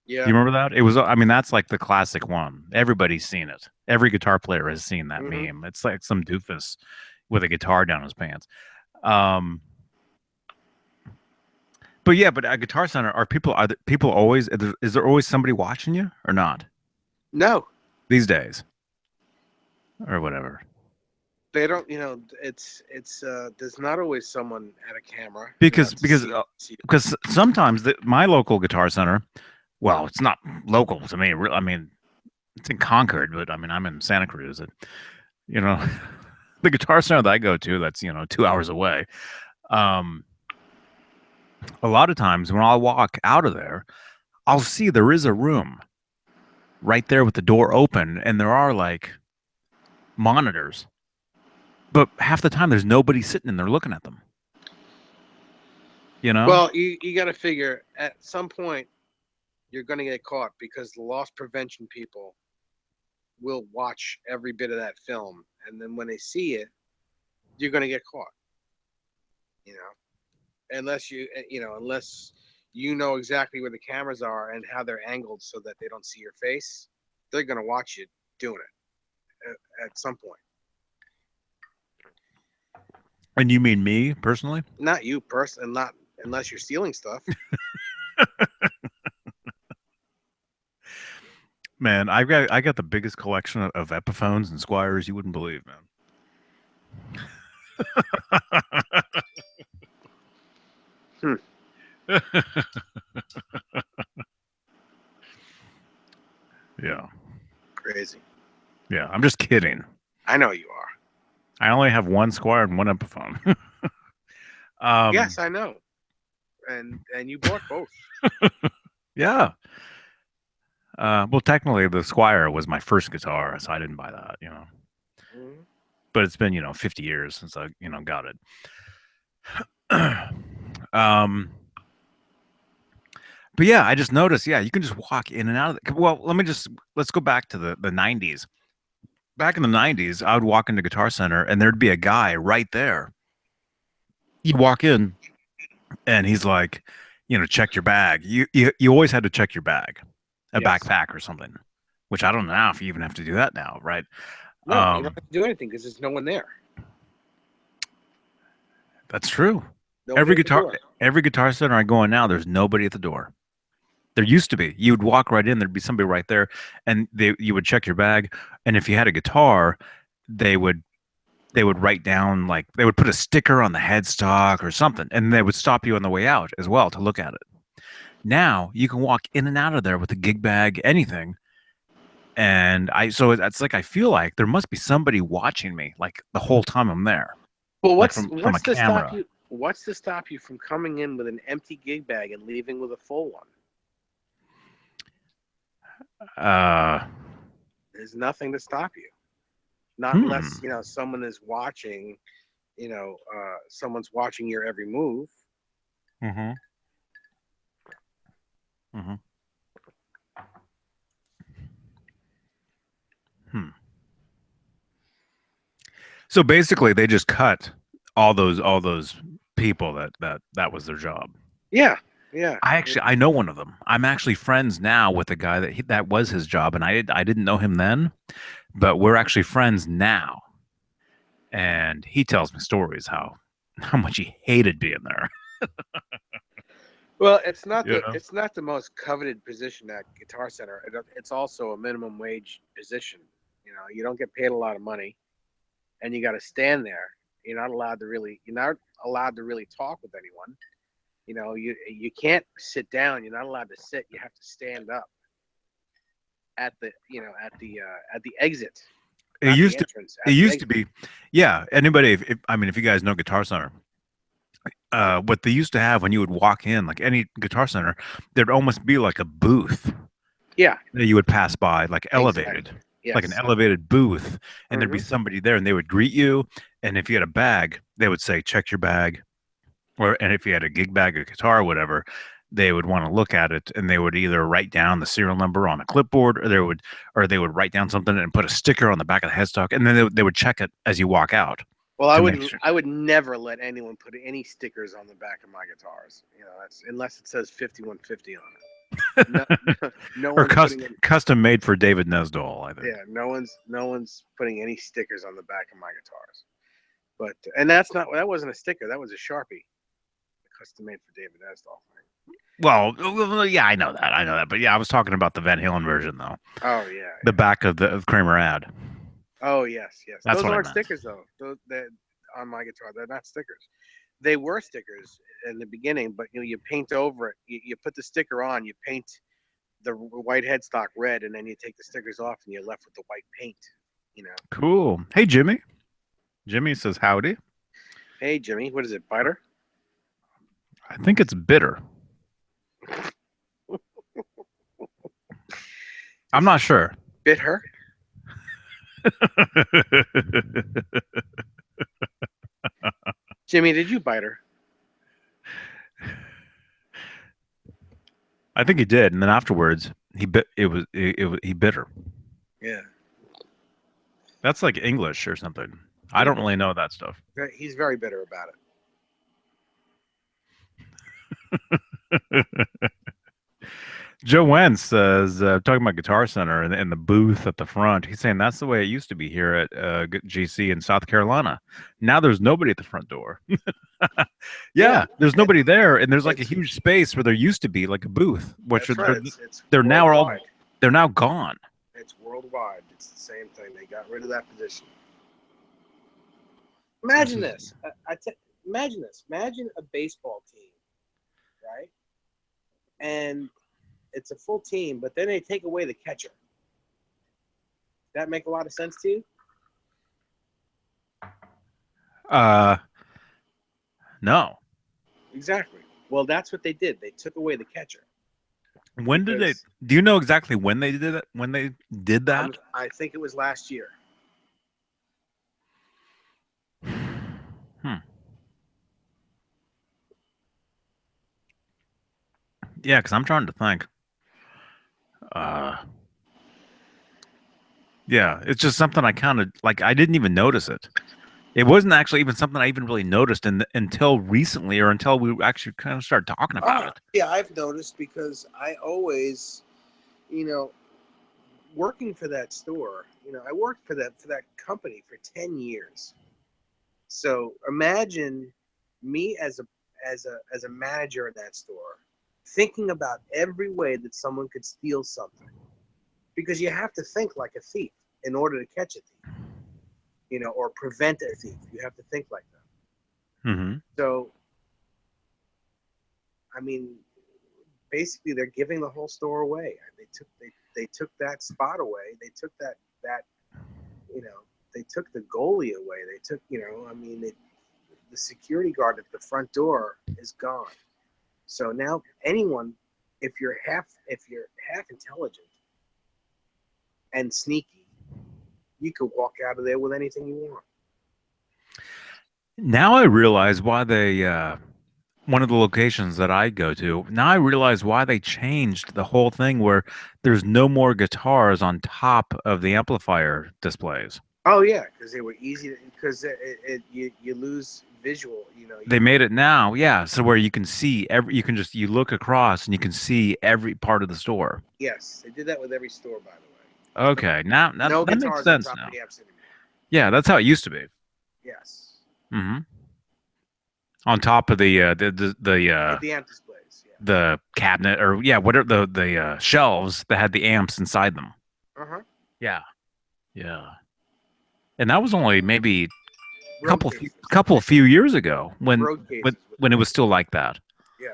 Do Yeah. you remember that? It was, I mean, that's like the classic one. Everybody's seen it. Every guitar player has seen that Hmm. meme. It's like some doofus with a guitar down his pants. Um, but yeah, but at Guitar Center, are the, people always is there always somebody watching you or not No, these days or whatever? they don't. You know, it's there's not always someone at a camera, Because to because see. because sometimes my local Guitar Center, well, it's not local to me. I mean, it's in Concord, but I mean, I'm in Santa Cruz. And, you know, the Guitar Center that I go to, that's 2 hours away. Um, a lot of times when I walk out of there, I'll see there is a room right there with the door open, and there are like monitors, but half the time there's nobody sitting in there looking at them. You know? Well, you got to figure at some point you're going to get caught because the loss prevention people will watch every bit of that film, and then when they see it, you're going to get caught. You know, unless you know exactly where the cameras are and how they're angled so that they don't see your face, they're going to watch you doing it at some point. And you mean me personally? Not you personally, not unless you're stealing stuff. Man, I got the biggest collection of Epiphones and Squires you wouldn't believe, Hmm, man. Yeah. crazy. Yeah, I'm just kidding. I know you are. I only have one Squire and one Epiphone. um, Yes, I know. And you bought both. yeah. Well, technically, the Squire was my first guitar, so I didn't buy that. Mhm. But it's been 50 years since I got it. um, but yeah, I just noticed. Yeah, you can just walk in and out of it. Well, let's go back to the 90s. Back in the 90s, I would walk into Guitar Center and there'd be a guy right there. You'd walk in and he's like, check your bag. You always had to check your bag, a Yes. backpack or something, which I don't know if you even have to do that now, right? No, you don't Um, have to do anything because there's no one there. that's true. Nobody Every at the guitar door. every Guitar Center I go in now, there's nobody at the door. There used to be. You would walk right in, there'd be somebody right there, and you would check your bag, and if you had a guitar, they would they would write down like they would put a sticker on the headstock or something, and they would stop you on the way out as well to look at it. Now you can walk in and out of there with a gig bag, anything, and so it's like I feel like there must be somebody watching me like the whole time I'm there, Well, like what's from a what's to stop camera. you? What's to stop you from coming in with an empty gig bag and leaving with a full one? Uh, There's nothing to stop you. Not unless hmm. someone is watching. Someone's watching your every move. Mm-hmm. Mm-hmm. Hmm. So basically, they just cut all those people that was their job. Yeah, yeah. I know one of them. I'm actually friends now with the guy that was his job, and I didn't know him then, but we're actually friends now. And he tells me stories how much he hated being there. Well, You know? it's not the most coveted position at Guitar Center. It's also a minimum wage position. You know, you don't get paid a lot of money, and you got to stand there. You're not allowed to really talk with anyone. You know, you can't sit down. You're not allowed to sit. You have to stand up at the at the exit, It not the used to entrance, it at the used to exit. be, yeah. Anybody, if I mean, if you guys know Guitar Center, what they used to have when you would walk in, like any Guitar Center, there'd almost be like a booth Yeah, that you would pass by, exactly. like an Yes. elevated booth, and there'd be Hmm. somebody there, and they would greet you, and if you had a bag, they would say, "Check your bag," or and if you had a gig bag, a guitar, or whatever. They would want to look at it, and they would either write down the serial number on a clipboard, or they would write down something and put a sticker on the back of the headstock, and then they would check it as you walk out Well, to make sure. I would never let anyone put any stickers on the back of my guitars. You know, that's unless it says 5150 on it. No, no Or one's putting in. custom made for David Nesdall, I think. Yeah, no one's putting any stickers on the back of my guitars. But and that's not that wasn't a sticker. That was a Sharpie, custom made for David Asdolf. Well, yeah, I know that, but yeah, I was talking about the Van Halen version though, Oh yeah, the yeah. back of the Kramer ad. Oh yes, yes. That's Those what I aren't meant. stickers though. Those that on my guitar, they're not stickers. They were stickers in the beginning, but you paint over it. You put the sticker on, you paint the white headstock red, and then you take the stickers off, and you're left with the white paint. You know. Cool. Hey, Jimmy. Jimmy says howdy. Hey Jimmy, what is it? Biter? I think it's bitter. I'm Is it not sure. bit her? Jimmy, did you bite her? I think he did, and then afterwards he bit. He bit her. Yeah. That's like English or something. I Yeah. don't really know that stuff. He's very bitter about it. Joe Wentz says, talking about Guitar Center and the booth at the front, he's saying that's the way it used to be here at GC in South Carolina. Now there's nobody at the front door. Yeah. Yeah, there's It, nobody there, and there's like a it's huge space where there used to be like a booth, which that's right. It's they're now all worldwide. they're now gone. It's worldwide. It's the same thing. They got rid of that position. Imagine This this. Imagine this. Imagine a baseball team, right? And it's a full team, but then they take away the catcher. That make a lot of sense to you? uh no. Exactly. Well, that's what they did. They took away the catcher When did they because do you know exactly when they did it? When they did that? I think it was last year. Hmm. Yeah, because I'm trying to think. Uh yeah, it's just something I kind of like. I didn't even notice it. It wasn't actually even something I even really noticed until recently, or until we actually kind of started talking about it. Yeah, I've noticed because I always, you know, working for that store, I worked for that company for 10 years. So imagine me as a manager in that store thinking about every way that someone could steal something because you have to think like a thief in order to catch a thief, or prevent a thief. You have to think like that. Hmm. So, I mean, basically they're giving the whole store away. They took that spot away. They took that you know they took the goalie away. They took the security guard at the front door is gone. So now anyone, if you're half intelligent and sneaky, you could walk out of there with anything you want. Now I realize why they one of the locations that I go to. Now I realize why they changed the whole thing where there's no more guitars on top of the amplifier displays. Oh yeah, because they were easy. Because you lose visual. They made it now, yeah, so where you can see you can just you look across and you can see every part of the store. Yes, they did that with every store, by the way. There's Okay, now no that makes guitars on sense top of now. the amps anymore. Yeah, that's how it used to be. Yes, Hmm. On top of the of the amp displays. Yeah. the cabinet or yeah, whatever the shelves that had the amps inside them. Uh-huh. Yeah, yeah. And that was only maybe Road cases. couple few years ago Road cases with when it the was amps. still like that. Yeah.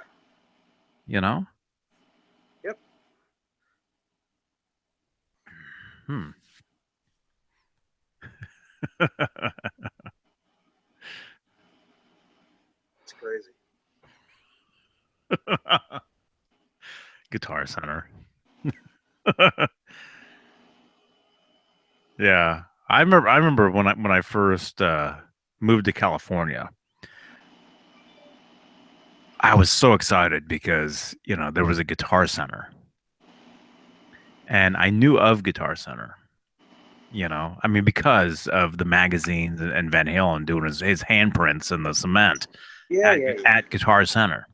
You know. Yep. Hmm. It's crazy. Guitar Center. Yeah, I remember when I first moved to California. I was so excited because there was a Guitar Center, and I knew of Guitar Center. I mean, because of the magazines and Van Halen doing his handprints in the cement Yeah, yeah, yeah. at Guitar Center.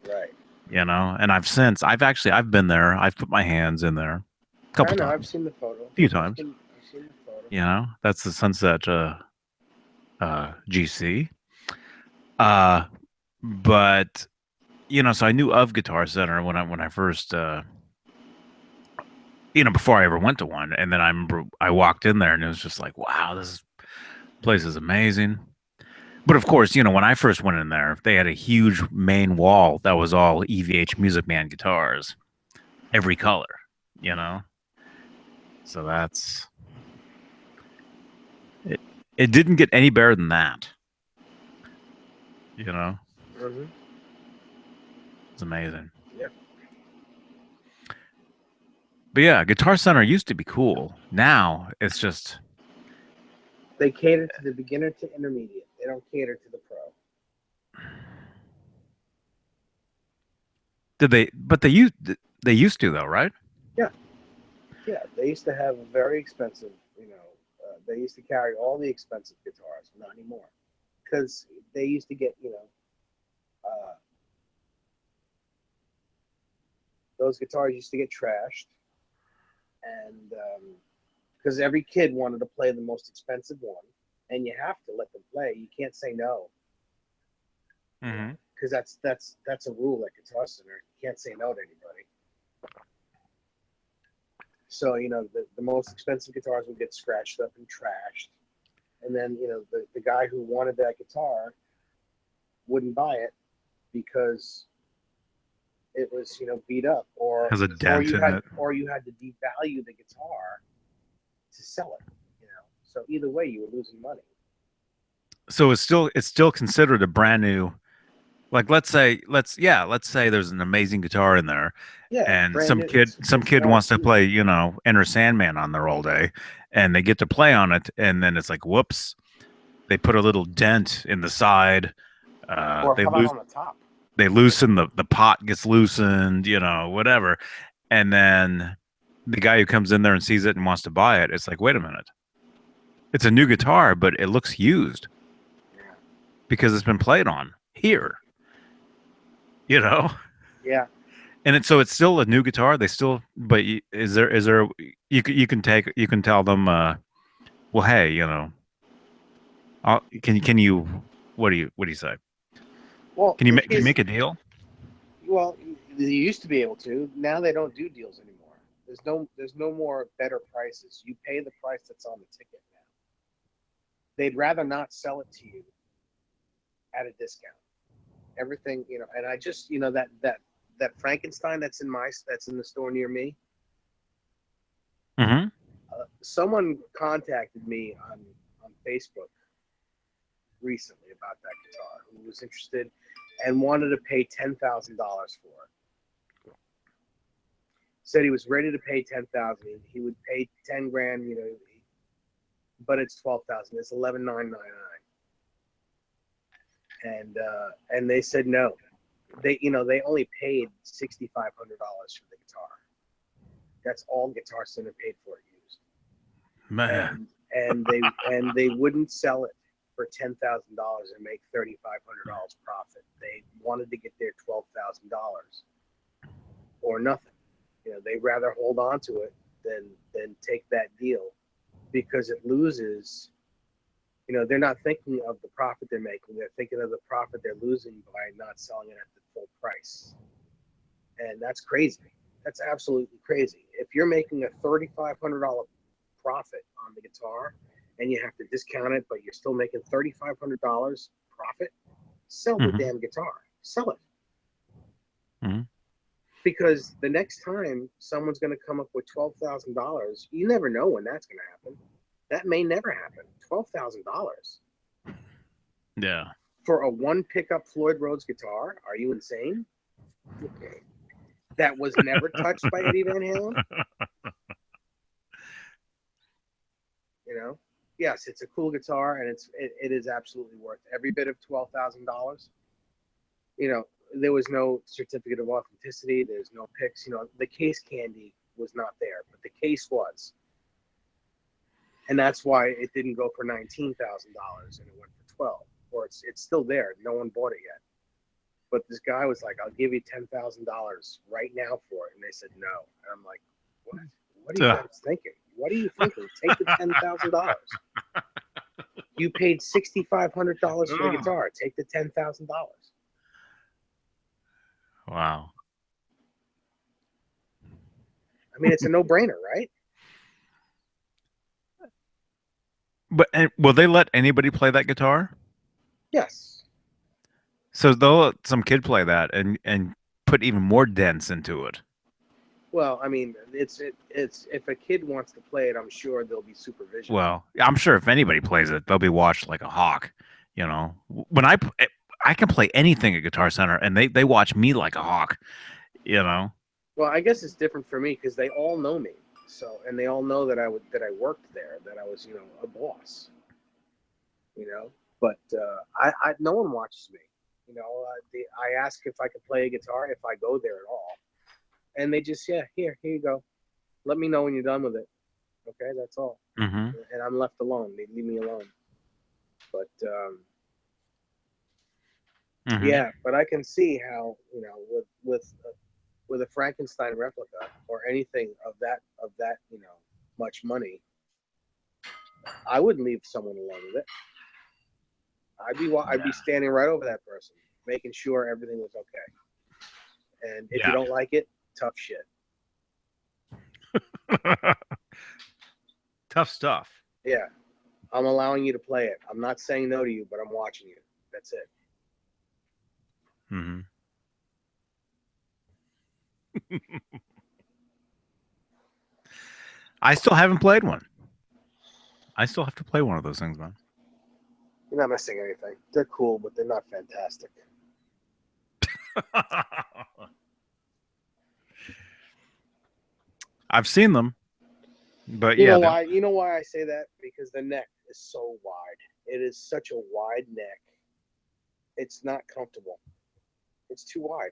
Right. And I've been there. I've put my hands in there a I couple know. I've times, seen the photo. a few times. I've seen the photo. That's the Sunset GC. Uh, but so I knew of Guitar Center when I first before I ever went to one, and then I remember I walked in there and it was just like, wow, this place is amazing. But of course, when I first went in there, they had a huge main wall that was all EVH Music Man guitars, every color, you know. So that's it. It didn't get any better than that, you know. Mm-hmm. It's amazing. Yeah. But yeah, Guitar Center used to be cool. Now it's just They cater to the beginner to intermediate. They don't cater to the pro. did they? But they used to though, right? Yeah. Yeah. They used to have very expensive, they used to carry all the expensive guitars. Not anymore. Because they used to get, uh, those guitars used to get trashed. And because every kid wanted to play the most expensive one. And you have to let them play. You can't say no. Mm-hmm. Because that's a rule at Guitar Center. You can't say no to anybody. So the most expensive guitars would get scratched up and trashed, and then the guy who wanted that guitar wouldn't buy it because it was beat up, Has a dent in it. or you had to devalue the guitar to sell it. So either way, you were losing money. So it's still considered a brand new. Like let's say there's an amazing guitar in there, Yeah, it's and brand new. some It's kid not a wants to season. play Enter Sandman on there all day, and they get to play on it, and then it's like whoops, they put a little dent in the side. Or how about on the top? They loosen the pot gets loosened, whatever, and then the guy who comes in there and sees it and wants to buy it, it's like wait a minute, it's a new guitar, but it looks used Yeah. because it's been played on here, you know. Yeah. And so it's still a new guitar. They still, but is there you can tell them, well, hey, can you what do you say? Well, Can you here's make a deal? well, they used to be able to. Now they don't do deals anymore. There's no more better prices. You pay the price that's on the ticket now. They'd rather not sell it to you at a discount. Everything, and I just, that Frankenstein that's in the store near me. Mm-hmm. Someone contacted me on Facebook recently about that guitar who was interested and wanted to pay $10,000 for it. Said he was ready to pay 10,000. He would pay 10 grand, but it's 12,000. It's 11,999. And they said no. They only paid $6,500 for the guitar. That's all Guitar Center paid for it used. Man, And they wouldn't sell it for $10,000 and make $3,500 profit. They wanted to get their $12,000 or nothing. They'd rather hold on to it than take that deal because it loses. They're not thinking of the profit they're making. They're thinking of the profit they're losing by not selling it at the full price. and that's crazy. That's absolutely crazy. If you're making a $3,500 profit on the guitar, and you have to discount it, but you're still making $3,500 profit, sell the Hmm. damn guitar. Sell it, Hmm. because the next time someone's going to come up with $12,000, you never know when that's going to happen. That may never happen. $12,000 Yeah. for a one pickup Floyd Rhodes guitar? Are you insane? That was never touched by Eddie Van Halen. You know, yes, it's a cool guitar, and it is absolutely worth every bit of $12,000. You know, there was no certificate of authenticity. There's no pics. You know, the case candy was not there, but the case was, and that's why it didn't go for $19,000 and it went for 12. Or it's still there. No one bought it yet. But this guy was like, "I'll give you $10,000 right now for it," and they said no. And I'm like, "What? What are you Ugh. guys thinking? What are you thinking? Take the $10,000. You paid $6,500 for the Ugh. guitar. Take the $10,000." Wow. I mean, it's a no-brainer, right? But and will they let anybody play that guitar? Yes. So they'll let some kid play that and put even more dents into it. Well, I mean, it's if a kid wants to play it, I'm sure there'll be supervision. Well, I'm sure if anybody plays it, they'll be watched like a hawk. You know, when I can play anything at Guitar Center, and they watch me like a hawk. You know. Well, I guess it's different for me because they all know me. So, and they all know that I worked there, that I was, a boss. You know, but I no one watches me. I ask if I can play a guitar if I go there at all, and they just, yeah, here you go. Let me know when you're done with it. Okay, that's all. Mm-hmm. And I'm left alone. They leave me alone. But Mm-hmm. yeah, but I can see how, with a Frankenstein replica or anything of that much money, I wouldn't leave someone alone with it. I'd be Yeah. standing right over that person, making sure everything was okay. And if you Yeah. don't like it, tough shit. Tough stuff. Yeah, I'm allowing you to play it. I'm not saying no to you, but I'm watching you. That's it. Mm-hmm. I still haven't played one. I still have to play one of those things, man. You're not missing anything. They're cool, but they're not fantastic. I've seen them, but You know yeah, why? You know why I say that? Because the neck is so wide. It is such a wide neck. It's not comfortable. It's too wide.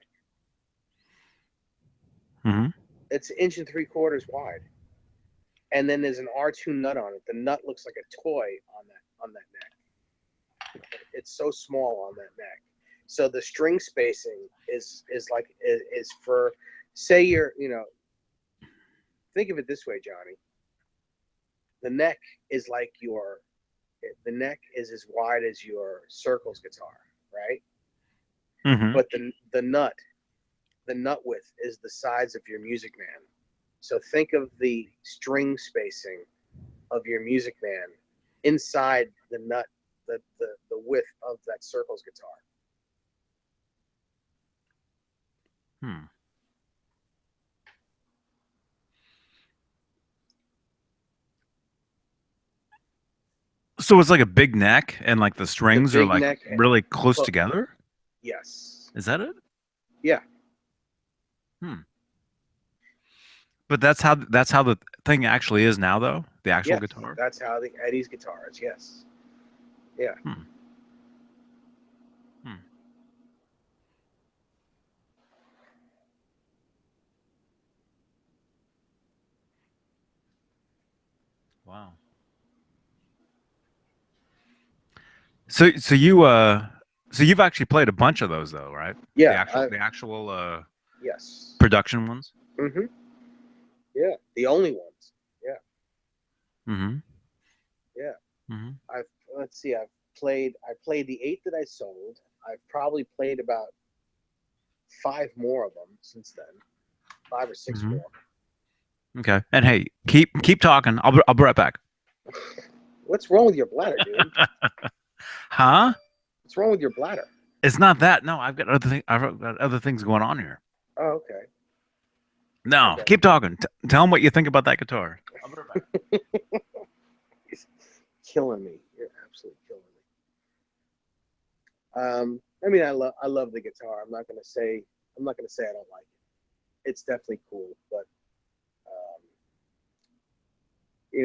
hmm It's an inch and three quarters wide, and then there's an R2 nut on it. The nut looks like a toy on that neck. It's so small on that neck. So the string spacing is for, say, think of it this way, Johnny. The neck is like the neck is as wide as your circles guitar, right? hmm But the nut width is the size of your Music Man. So think of the string spacing of your Music Man inside the nut, the width of that circles guitar. Hmm. So it's like a big neck, and like the It's a strings are big like neck. really close Well, together. yes, Is that it? yeah, Hmm. But that's how the thing actually is now, though. The actual yes. guitar. That's how the Eddie's guitars. Yes, yeah. Hmm. Hmm. Wow. So you've actually played a bunch of those though, right? The Yeah, actual the actual yes. production ones. Mm-hmm. Yeah, the only ones. Yeah, Mm-hmm. yeah. Mm-hmm. I've let's see. I played the eight that I sold. I've probably played about five more of them since then, five or six Hmm. more. Okay. And hey, keep talking. I'll be right back. What's wrong with your bladder, dude? Huh? What's wrong with your bladder? It's not that. No, I've got other things going on here. Oh, okay. No, Okay. keep talking. Tell them what you think about that guitar. I'll be right back. He's killing me. You're absolutely killing me. I mean, I love the guitar. I'm not gonna say I don't like it. It's definitely cool, but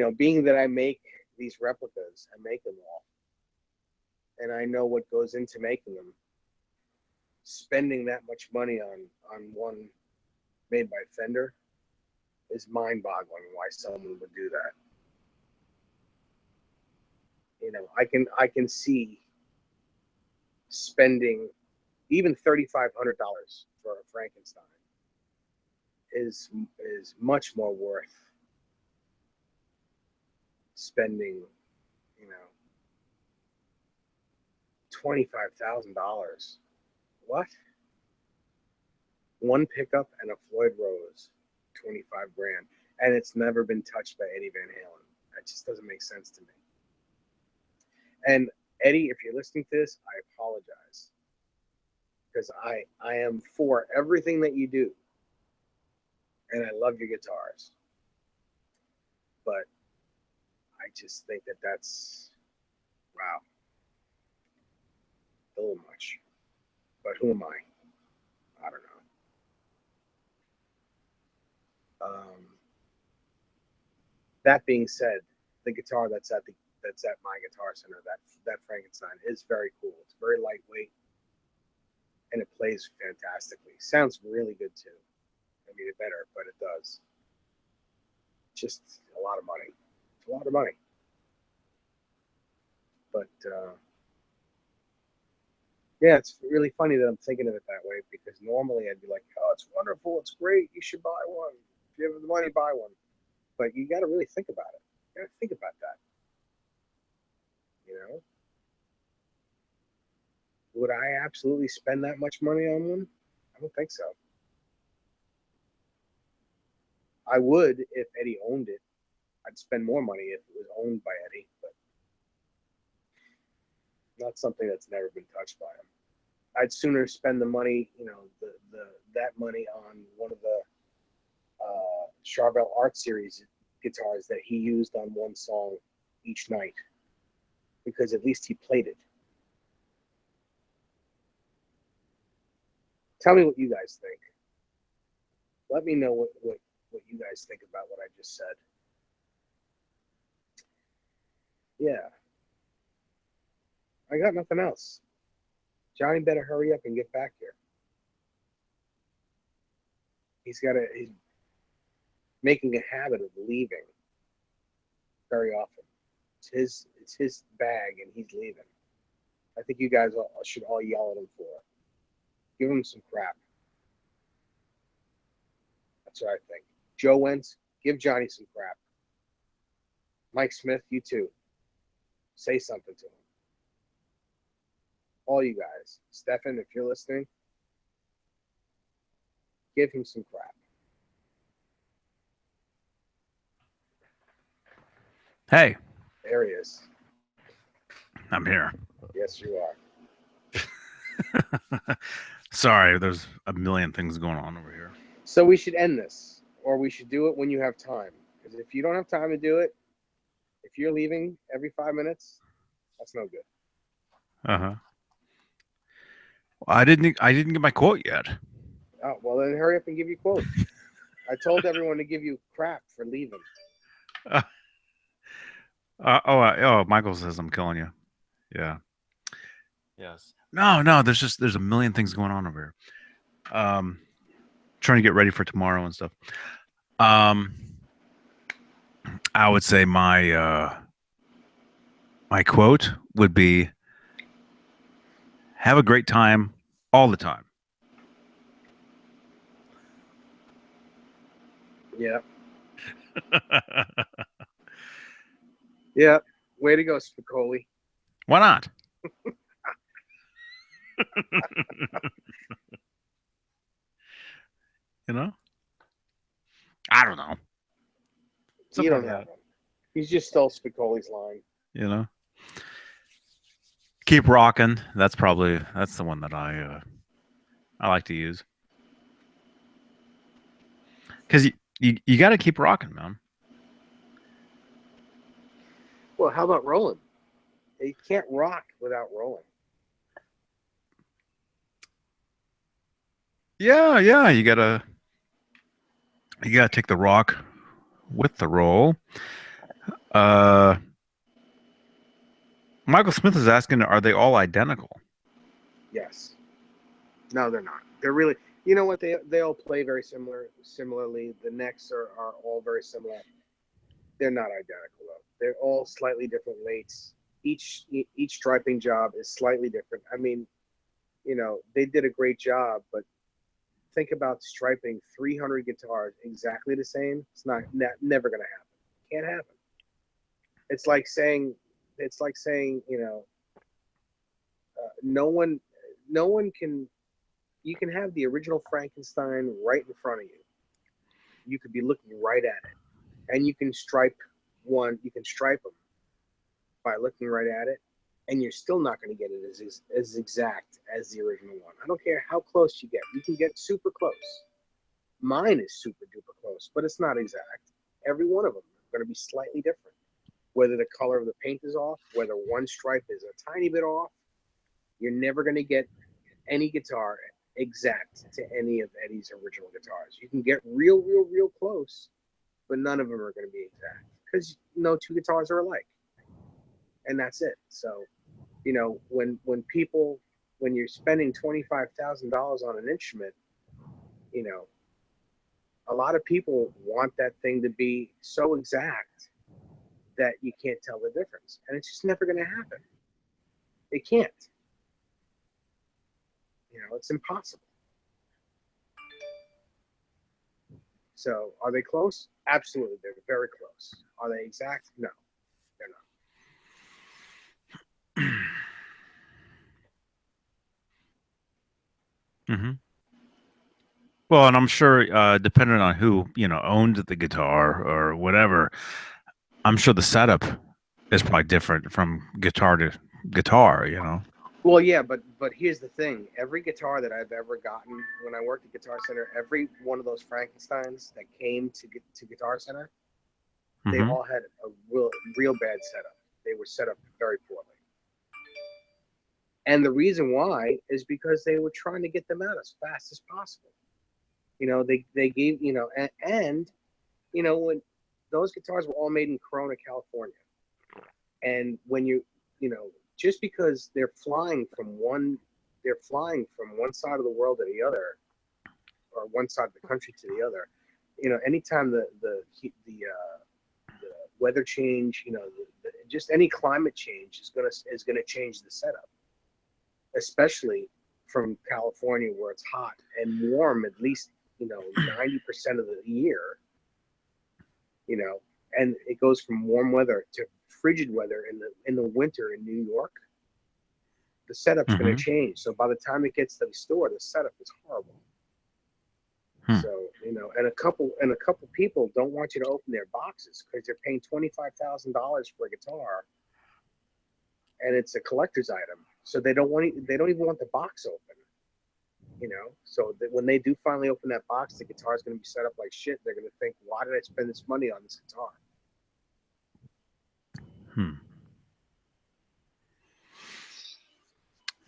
um, being that I make these replicas, I make them all, and I know what goes into making them. Spending that much money on one made by Fender is mind-boggling. Why someone would do that? I can see spending even $3,500 for a Frankenstein is much more worth spending, you know, $25,000. What? One pickup and a Floyd Rose, 25 grand, and it's never been touched by Eddie Van Halen. That just doesn't make sense to me. And Eddie, if you're listening to this, I apologize because I am for everything that you do, and I love your guitars, but I just think that that's wow, a little much. But who am I? I don't know. That being said, the guitar that's at my Guitar Center, that Frankenstein is very cool. It's very lightweight and it plays fantastically. Sounds really good too. I mean, it better, but it does. Just a lot of money. It's a lot of money. But yeah, it's really funny that I'm thinking of it that way because normally I'd be like, oh, it's wonderful, it's great, you should buy one. If you have the money, buy one. But you got to really think about it. You got to think about that. You know, would I absolutely spend that much money on one? I don't think so. I would if Eddie owned it. I'd spend more money if it was owned by Eddie, but not something that's never been touched by him. I'd sooner spend the money, the that money on one of the Charvel Art Series guitars that he used on one song each night, because at least he played it. Tell me what you guys think. Let me know what you guys think about what I just said. Yeah, I got nothing else. Johnny better hurry up and get back here. He's making a habit of leaving very often. It's his bag and he's leaving. I think you guys should all yell at him for it. Give him some crap. That's what I think. Joe Wentz, give Johnny some crap. Mike Smith, you too. Say something to him. All you guys. Stefan, if you're listening, give him some crap. Hey, There he is. I'm here. Yes, you are. Sorry, there's a million things going on over here. So we should end this, or we should do it when you have time. Because if you don't have time to do it, if you're leaving every 5 minutes, that's no good. Uh huh. I didn't get my quote yet. Oh, well, then hurry up and give your quote. I told everyone to give you crap for leaving. Uh, Michael says I'm killing you. Yeah. Yes. No, no. There's a million things going on over here. Trying to get ready for tomorrow and stuff. Um, I would say my quote would be have a great time all the time. Yeah. Yeah. Way to go, Spicoli. Why not? You know, I don't know, You something don't like have that. one. He's just stole Spicoli's line. You know, keep rocking. That's the one that I like to use because you got to keep rocking, man. Well, how about rolling? You can't rock without rolling. Yeah, yeah. You gotta take the rock with the roll. Uh, Michael Smith is asking, are they all identical? Yes. No, they're not. They're really. You know what? They all play very similarly. The necks are all very similar. They're not identical though. They're all slightly different weights. Each striping job is slightly different. I mean, they did a great job, but think about striping 300 guitars exactly the same. It's never going to happen. Can't happen. It's like saying, no one, no one can. You can have the original Frankenstein right in front of you. You could be looking right at it, and you can stripe one. You can stripe them by looking right at it, and you're still not going to get it as exact as the original one. I don't care how close you get. You can get super close. Mine is super duper close, but it's not exact. Every one of them is going to be slightly different. Whether the color of the paint is off, whether one stripe is a tiny bit off, you're never going to get any guitar exact to any of Eddie's original guitars. You can get real close, but none of them are going to be exact because no two guitars are alike, and that's it. So, when you're spending $25,000 on an instrument, you know, a lot of people want that thing to be so exact that you can't tell the difference, and it's just never going to happen. It can't. It's impossible. So, are they close? Absolutely, they're very close. Are they exact? No, they're not. Hmm. Well, and I'm sure, depending on who owned the guitar or whatever, I'm sure the setup is probably different from guitar to guitar. Well, yeah, but here's the thing: every guitar that I've ever gotten when I worked at Guitar Center, every one of those Frankenstein's that came to Guitar Center, they Hmm. all had a real bad setup. They were set up very poorly, and the reason why is because they were trying to get them out as fast as possible. They gave when those guitars were all made in Corona, California, and when just because they're flying from one side of the world to the other, or one side of the country to the other. Anytime the weather change, just any climate change is gonna change the setup, especially from California where it's hot and warm at least 90% of the year. You know, and it goes from warm weather to frigid weather in the winter in New York. The setup's going to Hmm. change. So by the time it gets to the store, the setup is horrible. Hmm. So and a couple people don't want you to open their boxes because they're paying $25,000 for a guitar, and it's a collector's item. So they don't even want the box open. So that when they do finally open that box, the guitar is going to be set up like shit. They're going to think, why did I spend this money on this guitar? Hmm.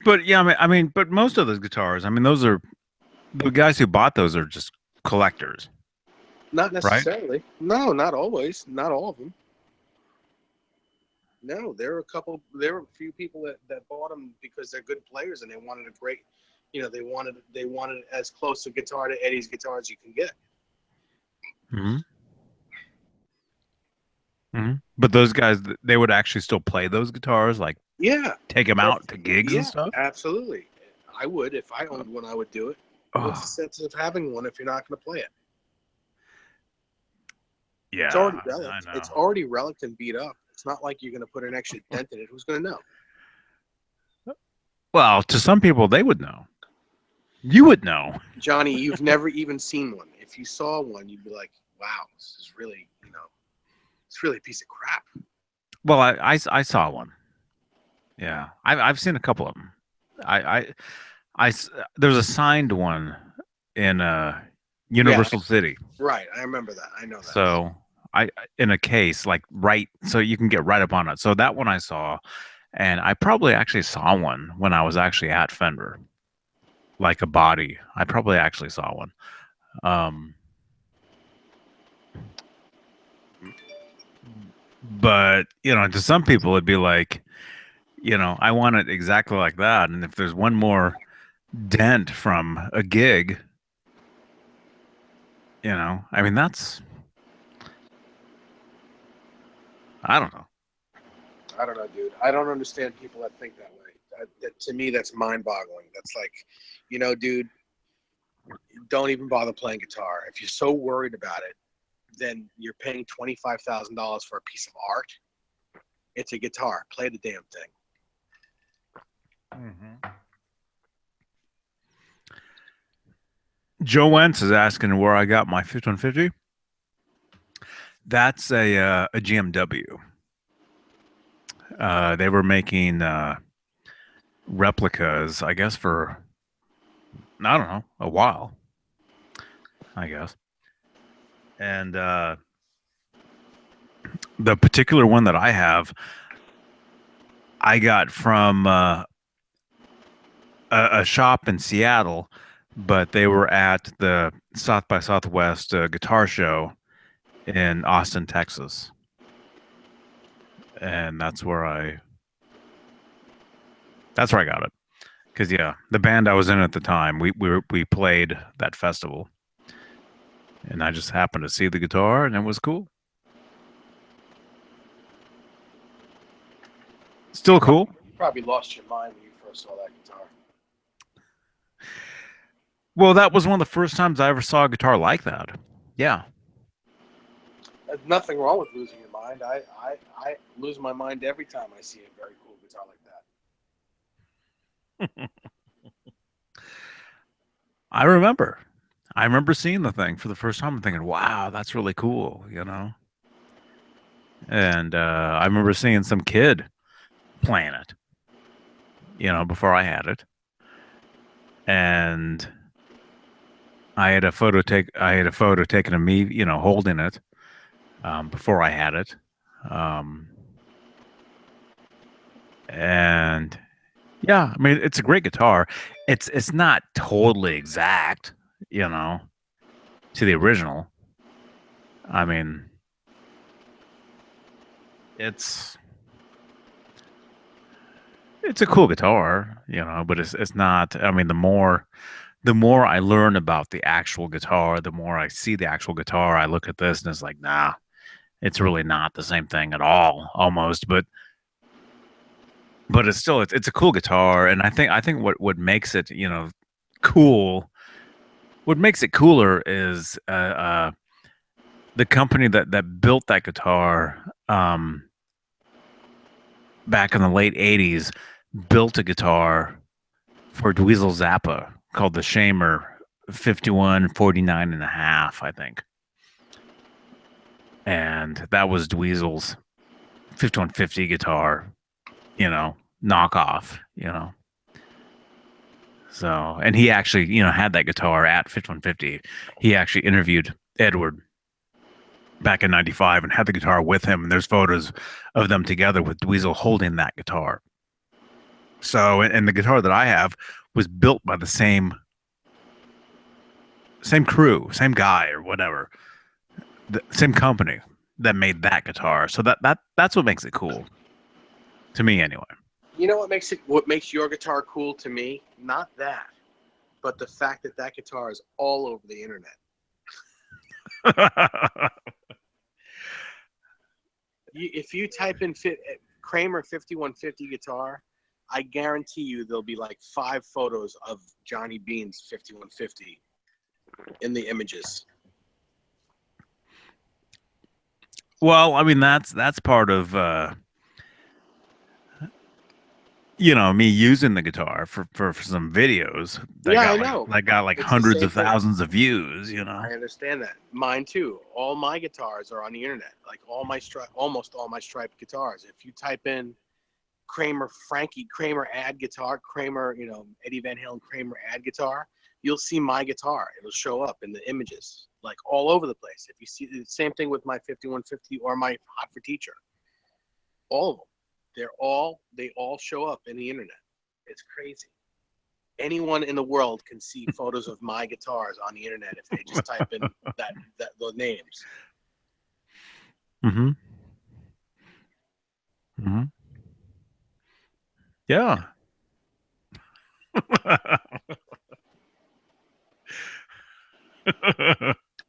But yeah, but most of those guitars, those are the guys who bought those are just collectors, Not right? necessarily. No, not always. Not all of them. No, there were a couple. There were a few people that bought them because they're good players and they wanted a great. They wanted as close a guitar to Eddie's guitar as you can get. Hmm. Hmm. But those guys, they would actually still play those guitars, like Yeah, take them out to gigs and yeah, stuff. absolutely. I would if I owned one. I would do it. What's the Oh, sense of having one if you're not going to play it? It's yeah, already I relic. It's know. already relic and beat up. It's not like you're going to put an extra dent in it. Who's going to know? Well, to some people, they would know. You would know. Johnny, you've never even seen one. if you saw one, you'd be like, wow, this is really, it's really a piece of crap. Well, I saw one. Yeah, I've seen a couple of them. I, I, there's a signed one in Yeah, Universal City. right. I remember that. I know that. So in a case like right, so you can get right up on it. So that one I saw, and I probably actually saw one when I was actually at Fender, like a body. I probably actually saw one. Um, but to some people it'd be like, I want it exactly like that, and if there's one more dent from a gig, I mean I don't know. I don't know, dude. I don't understand people that think that way. To me, that's mind-boggling. That's like, dude, don't even bother playing guitar. If you're so worried about it, then you're paying $25,000 for a piece of art. It's a guitar. Play the damn thing. Hmm. Joe Wentz is asking where I got my 5150. That's a GMW. They were making replicas, I guess, for I don't know, a while, I guess. And the particular one that I have, I got from a shop in Seattle, but they were at the South by Southwest guitar show in Austin, Texas, and that's where I got it. Because yeah, the band I was in at the time, we played that festival, and I just happened to see the guitar, and it was cool. Still cool. You probably lost your mind when you first saw that guitar. Well, that was one of the first times I ever saw a guitar like that. Yeah. There's nothing wrong with losing your mind. I lose my mind every time I see a very cool guitar like that. I remember. I remember seeing the thing for the first time and thinking, "Wow, that's really cool." And I remember seeing some kid playing it, before I had it, and I had a photo taken of me, holding it before I had it, um, and yeah, I mean it's a great guitar. It's not totally exact, you know, to the original. I mean, it's it's a cool guitar, but it's not. I mean, the more I learn about the actual guitar, the more I see the actual guitar, I look at this and it's like, nah, it's really not the same thing at all, almost. But it's a cool guitar, and I think what makes it cool, what makes it cooler is the company that built that guitar back in the late '80s built a guitar for Dweezil Zappa called the Shamer 5149 and a half, I think. And that was Dweezil's 5150 guitar, you know, knockoff. So, and he actually, had that guitar at 5150. He actually interviewed Edward back in '95 and had the guitar with him. And there's photos of them together with Dweezil holding that guitar. So, and the guitar that I have was built by the same crew, same guy or whatever, the same company that made that guitar. So that's what makes it cool to me, anyway. You know what makes your guitar cool to me? Not that, but the fact that that guitar is all over the internet. If you type in Kramer 5150 guitar, I guarantee you there'll be like 5 photos of Johnny Bean's 5150 in the images. Well, I mean that's part of me using the guitar for some videos that Yeah, got I like know. like It's the hundreds same of thing. thousands of views. I understand that. Mine too. All my guitars are on the internet. Like almost all my striped guitars. If you type in Frankie Kramer ad guitar, Kramer, Eddie Van Halen Kramer ad guitar, you'll see my guitar. It'll show up in the images, like all over the place. If you see the same thing with my 5150 or my Hot for Teacher, all of them, they all show up in the internet. It's crazy. Anyone in the world can see photos of my guitars on the internet if they just type in that those names. Hmm. Hmm. Yeah.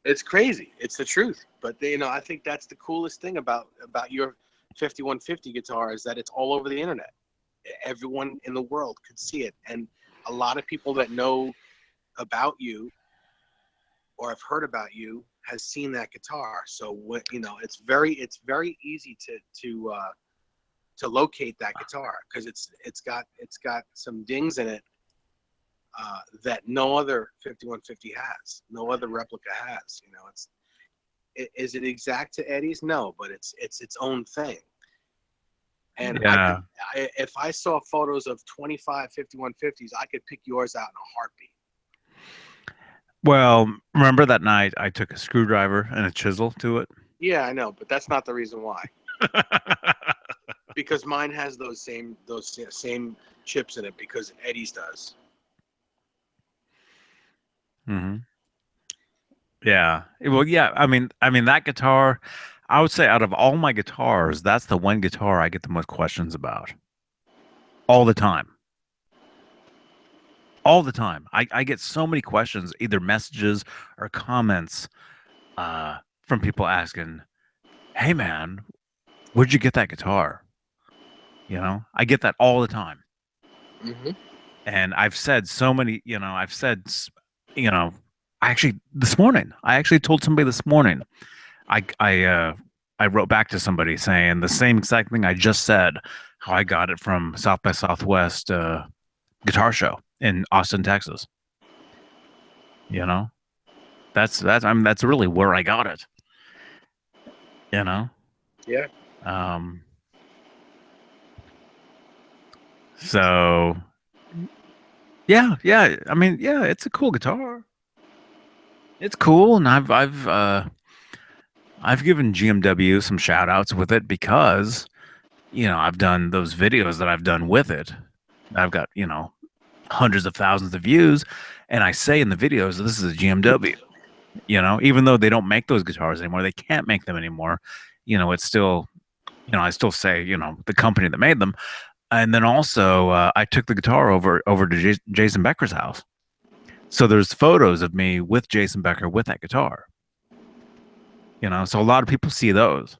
It's crazy. It's the truth. But I think that's the coolest thing about your 5150 guitar is that it's all over the internet. Everyone in the world could see it, and a lot of people that know about you or have heard about you has seen that guitar. So it's very easy to locate that guitar because it's got some dings in it that no other 5150 has, no other replica has. Is it exact to Eddie's? No, but it's its own thing. And Yeah. if I saw photos of 25 5150s, I could pick yours out in a heartbeat. Well, remember that night I took a screwdriver and a chisel to it? Yeah, I know, but that's not the reason why. Because mine has those same chips in it because Eddie's does. Hmm. Yeah. Well, yeah. I mean that guitar. I would say out of all my guitars, that's the one guitar I get the most questions about all the time. All the time. I get so many questions, either messages or comments, from people asking, "Hey, man, where'd you get that guitar?" I get that all the time. Hmm. And I've said so many, I've said, you know, I actually told somebody this morning, I, I, uh, I wrote back to somebody saying the same exact thing I just said, how I got it from South by Southwest, guitar show in Austin, Texas. You know, that's really where I got it. You know, Yeah, um, so yeah, yeah. I mean, yeah, it's a cool guitar. It's cool, and I've given GMW some shout outs with it because, I've done those videos that I've done with it. I've got, hundreds of thousands of views. And I say in the videos, this is a GMW, even though they don't make those guitars anymore, they can't make them anymore. It's still, I still say, the company that made them. And then also, I took the guitar over to Jason Becker's house. So there's photos of me with Jason Becker with that guitar, so a lot of people see those.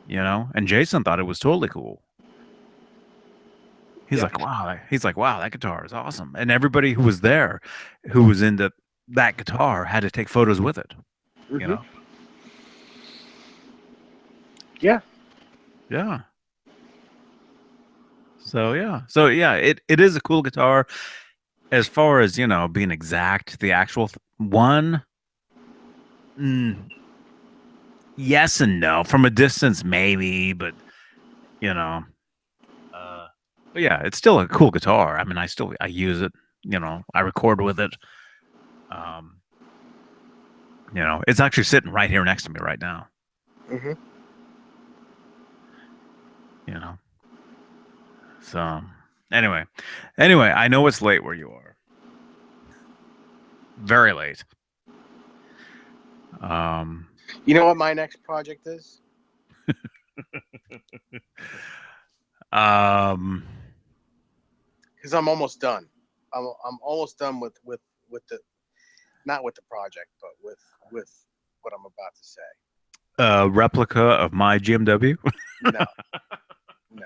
And Jason thought it was totally cool. yeah. He's like, wow, that guitar is awesome. And everybody who was there, who was into that guitar, had to take photos with it, you Hmm. know? Yeah, Yeah. So yeah, it is a cool guitar. As far as, being exact, the actual one, mm, yes and no. From a distance, maybe, but you know, uh, but yeah, it's still a cool guitar. I mean, I use it, I record with it. Um, it's actually sitting right here next to me right now, hmm, you know. So anyway, I know it's late where you are. Very late. Um, you know what my next project is? um, Because I'm almost done. I'm almost done with the not with the project, but with what I'm about to say. a replica of my GMW. No, no.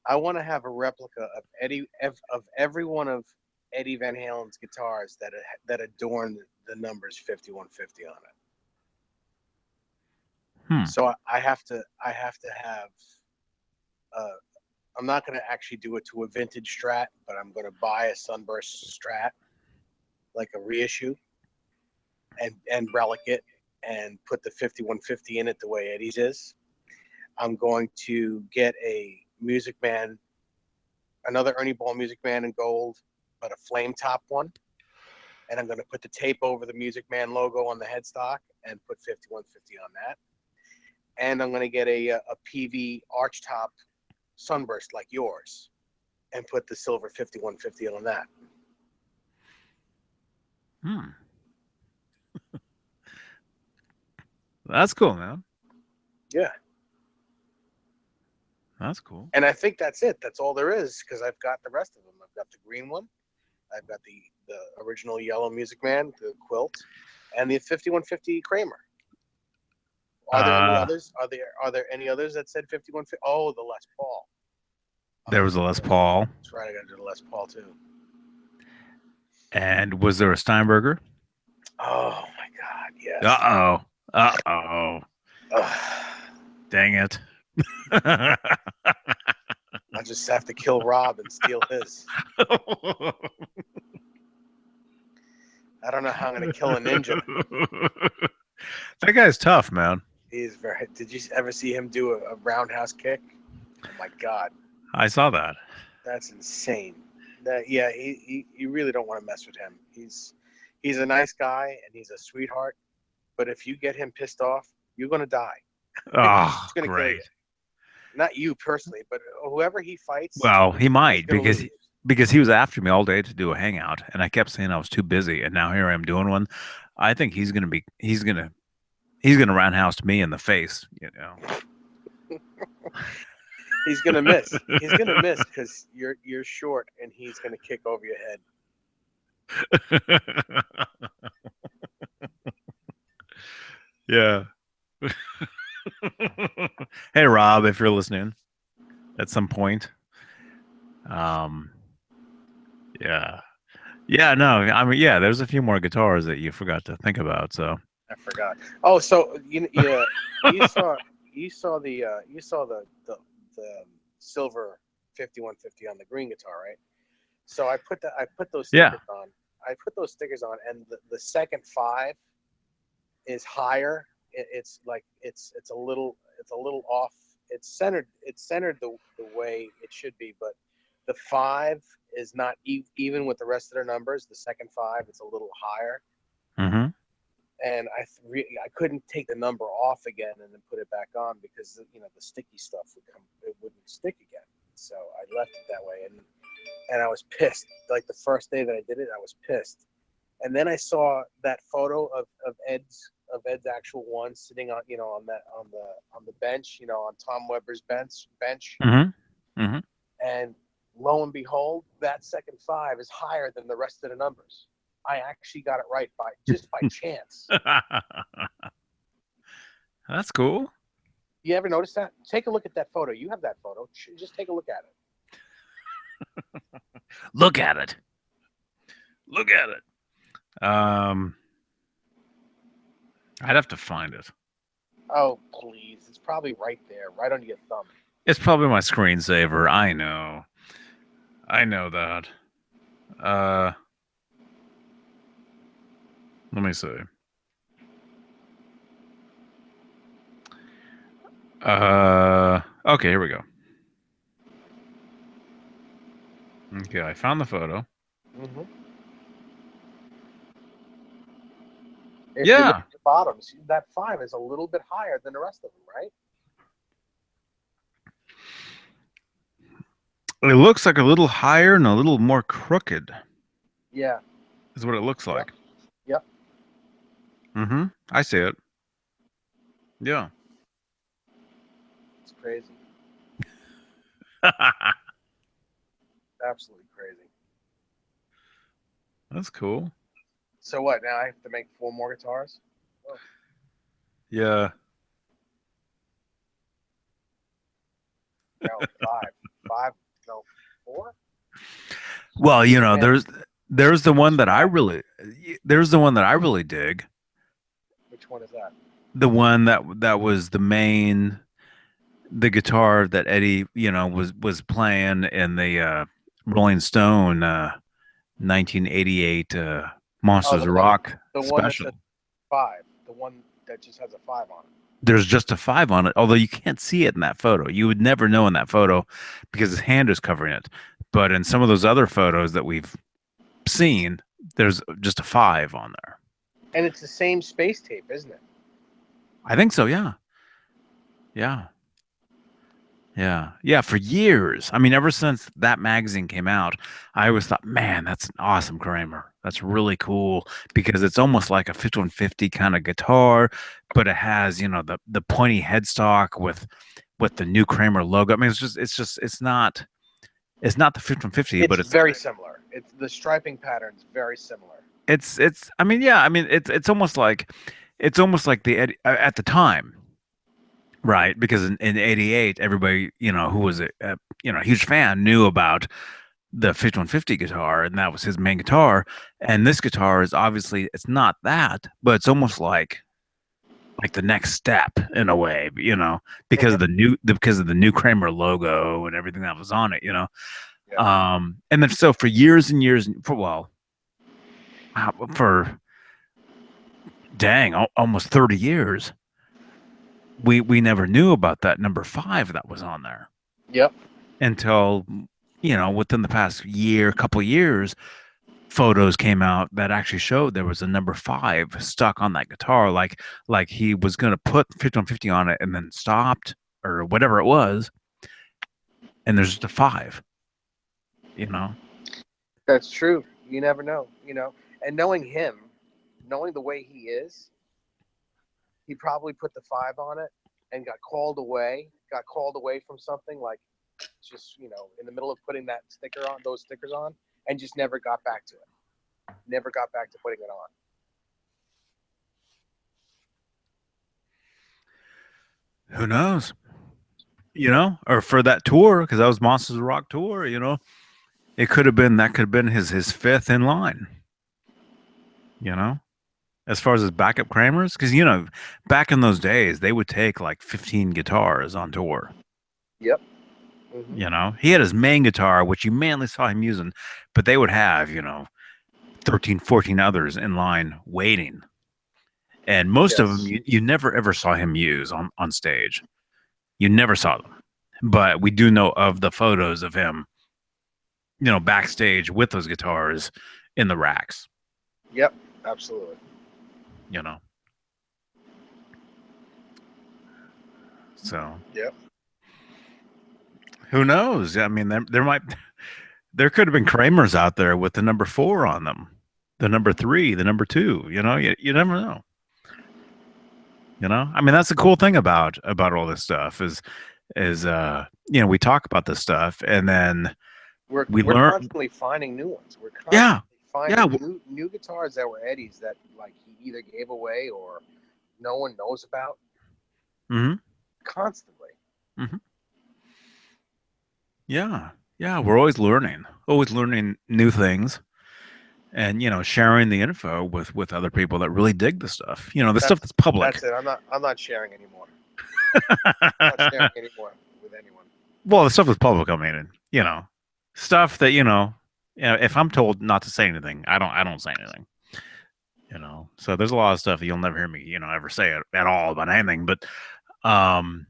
I want to have a replica of every one of Eddie Van Halen's guitars that adorn the numbers 5150 on it. Hmm. So I have to have a, a I'm not going to actually do it to a vintage Strat, but I'm going to buy a Sunburst Strat, like a reissue, and relic it and put the 5150 in it the way Eddie's is. I'm going to get a Music Man, another Ernie Ball Music Man in gold, but a flame top one. And I'm going to put the tape over the Music Man logo on the headstock and put 5150 on that. And I'm going to get a PV arch top Sunburst like yours and put the silver 5150 on that. Hmm. That's cool, man. Yeah. That's cool. And I think that's it. That's all there is, because I've got the rest of them. I've got the green one. I've got the original yellow Music Man, the quilt, and the 5150 Kramer. Are there any Uh, others? Are there any others that said 5150? Oh, the Les Paul. there was a Les Paul. That's right. I got to do the Les Paul too. And was there a Steinberger? Oh my God, yes. Uh-oh. Uh-oh. Dang it. I just have to kill Rob and steal his. I don't know how I'm going to kill a ninja. That guy's tough, man. He's very. Did you ever see him do a roundhouse kick? Oh my God, I saw that. that's insane. Yeah, you really don't want to mess with him. He's a nice guy and he's a sweetheart. But if you get him pissed off, you're going to die. Oh, He's going to kill great. you. Not you personally, but whoever he fights. Well, he might gonna because lose. because he was after me all day to do a hangout, and I kept saying I was too busy, and now here I am doing one. I think he's gonna roundhouse me in the face, you know. He's gonna miss. He's gonna miss because you're short and he's gonna kick over your head. Yeah. Hey Rob, if you're listening at some point. Um yeah. Yeah, no, I mean yeah, there's a few more guitars that you forgot to think about, so I forgot. Oh, so you saw the silver 5150 on the green guitar, right? So I put those yeah. stickers on. I put those stickers on, and the second five is higher. It's like it's a little off. It's centered the way it should be, but the five is not even with the rest of their numbers. The second five, it's a little higher, Mm-hmm. and I couldn't take the number off again and then put it back on because the sticky stuff it wouldn't stick again. So I left it that way, and I was pissed. Like the first day that I did it, I was pissed. And then I saw that photo of Ed's actual one sitting on on the bench, on Tom Weber's bench, Mm-hmm. Mm-hmm. and lo and behold, that second five is higher than the rest of the numbers. I actually got it right by chance. That's cool. You ever notice that? Take a look at that photo. You have that photo. Just take a look at it. Look at it. Look at it. I'd have to find it. Oh, please. It's probably right there, right under your thumb. It's probably my screensaver. I know. I know that. Let me see. Okay, here we go. Okay, I found the photo. Mm-hmm. If you look Yeah, at the bottoms, that five is a little bit higher than the rest of them, right? it looks like a little higher and a little more crooked. Yeah. Is what it looks like. Yep. Mm-hmm. I see it. Yeah. It's crazy. Absolutely crazy. That's cool. So what? Now I have to make 4 more guitars? Oh. Yeah. No, 5. 5, no, 4? Well, Man, there's the one that I really dig. which one is that? The one that was the main the guitar that Eddie, was playing in the Rolling Stone 1988 Oh, Monsters of Rock the one that says special. 5, the one that just has a 5 on it. There's just a five on it, although you can't see it in that photo. You would never know in that photo because his hand is covering it. But in some of those other photos that we've seen, there's just a five on there. And it's the same space tape, isn't it? I think so. Yeah. Yeah. Yeah. Yeah. For years. I mean, ever since that magazine came out, I always thought, man, that's an awesome Kramer. That's really cool because it's almost like a 5150 kind of guitar, but it has, the pointy headstock with the new Kramer logo. I mean, it's not the 5150, It's but it's very similar. It's the striping pattern's very similar. it's I mean, yeah, I mean, it's almost like at the time. Right, because in '88, everybody who was a huge fan knew about the 5150 guitar, and that was his main guitar. And this guitar is obviously it's not that, but it's almost like the next step in a way, because Hmm. of the new Kramer logo and everything that was on it. Yeah. And then so for years and years, for dang, almost 30 years, we never knew about that number five that was on there Yep. until within the past couple years, photos came out that actually showed there was a number five stuck on that guitar, like he was going to put 5150 on it and then stopped or whatever it was, and there's just a five. You know, That's true. You never know, And knowing him, knowing the way he is, he probably put the 5 on it and got called away from something like just, in the middle of putting those stickers on, and just never got back to it. Never got back to putting it on. who knows? Or for that tour because that was Monsters of Rock tour. That could have been his fifth in line. You know, as far as his backup Kramers, because back in those days they would take like 15 guitars on tour. Yep. Hmm. He had his main guitar, which you mainly saw him using, but they would have 13, 14 others in line waiting, and most of them Yes. you never ever saw him use on stage. You never saw them, but we do know of the photos of him, backstage with those guitars in the racks. Yep. Absolutely. You know, so Yep. who knows? I mean, there could have been Kramers out there with the number four on them, the number three, the number two. You never know. I mean, that's the cool thing about all this stuff is we talk about this stuff and then we We're learn. constantly finding new ones. We're Yeah, constantly yeah. finding new guitars that were Eddie's that like he either gave away or no one knows about. Hmm. Constantly. Hmm. Yeah, yeah. We're always learning new things, and sharing the info with other people that really dig the stuff. The stuff That's that's public. that's it. I'm not sharing anymore. I'm not sharing anymore with anyone. Well, the stuff that's public. I mean, stuff that if I'm told not to say anything, I don't say anything. So there's a lot of stuff that you'll never hear me ever say at all about anything. Um,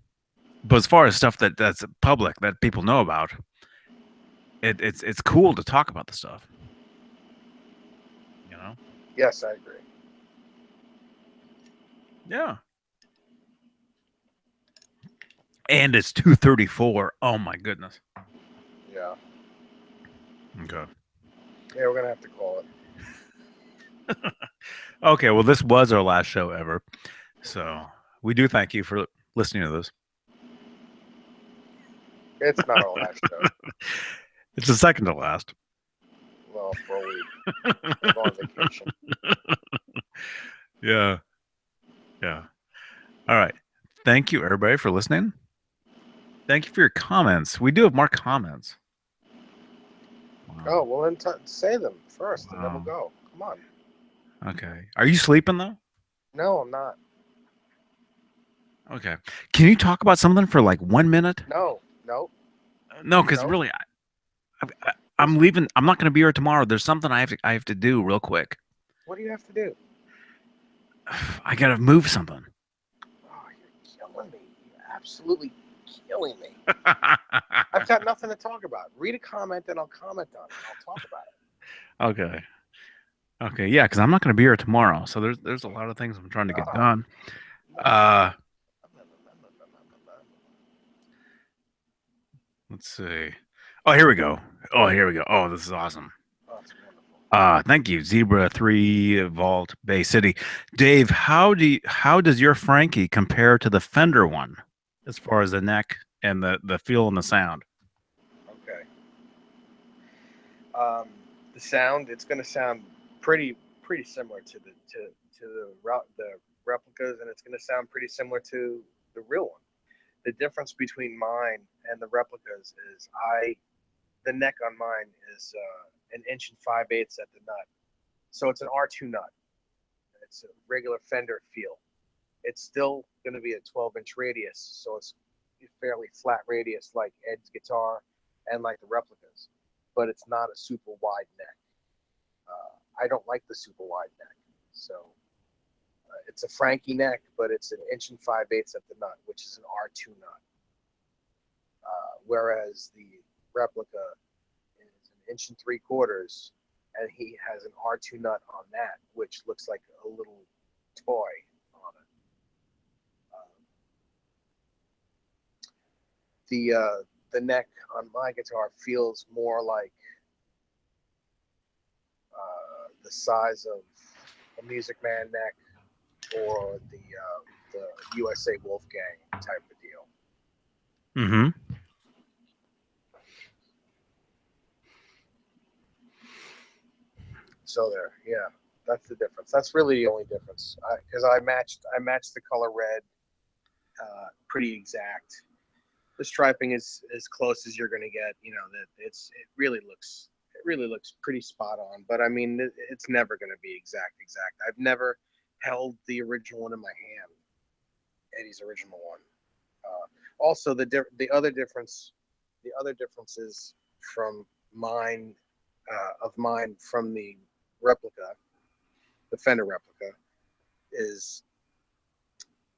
but as far as stuff that's public that people know about, it's cool to talk about the stuff. You know. Yes, I agree. Yeah. And it's 2:34. Oh my goodness. Yeah. Okay. Yeah, we're gonna have to call it. Okay. Well, this was our last show ever, so we do thank you for listening to this. It's not our last show. It's the second to last. Well, for a week. We'll go on vacation. Yeah. Yeah. All right. Thank you, everybody, for listening. Thank you for your comments. We do have more comments. Oh, Wow. well, then say them first, and then we'll Wow. go. Come on. Okay. Are you sleeping though? No, I'm not. Okay. Can you talk about something for like 1 minute? No, no, No, because no. really, I'm There's leaving. I'm not going to be here tomorrow. There's something I have to do real quick. what do you have to do? I got to move something. Oh, you're killing me. You're absolutely killing me. I've got nothing to talk about. Read a comment and I'll comment on it. I'll talk about Okay. Okay. Yeah, because I'm not going to be here tomorrow. So there's a lot of things I'm trying to it. get done. Nice. Uh, let's see. Oh, here we go. Oh, here we go. Oh, this is awesome. Oh, it's wonderful. Thank you, Zebra 3 Vault Bay City. Dave, how does your Frankie compare to the Fender one as far as the neck and the feel and the sound? Okay. Um, the sound, it's going to sound pretty similar to the replicas, and it's going to sound pretty similar to the real one. The difference between mine and the replicas is the neck on mine is an inch and 5/8 at the nut, so it's an R2 nut. It's a regular Fender feel. It's still going to be a 12-inch radius, so it's a fairly flat radius like Ed's guitar and like the replicas, but it's not a super wide neck. I don't like the super wide neck, so it's a Frankie neck, but it's an inch and 5/8 at the nut, which is an R2 nut. Whereas the replica is an inch and 3/4, and he has an R2 nut on that, which looks like a little toy on it. Um, the neck on my guitar feels more like the size of a Music Man neck or the USA Wolfgang type of deal. Mm-hmm. So there, yeah, that's the difference. That's really the only difference because I matched the color red pretty exact. The striping is as close as you're going to get. You know that it really looks pretty spot on. But I mean, it's never going to be exact. I've never held the original one in my hand, Eddie's original one. Also, the other difference is from mine of mine from the Fender replica, is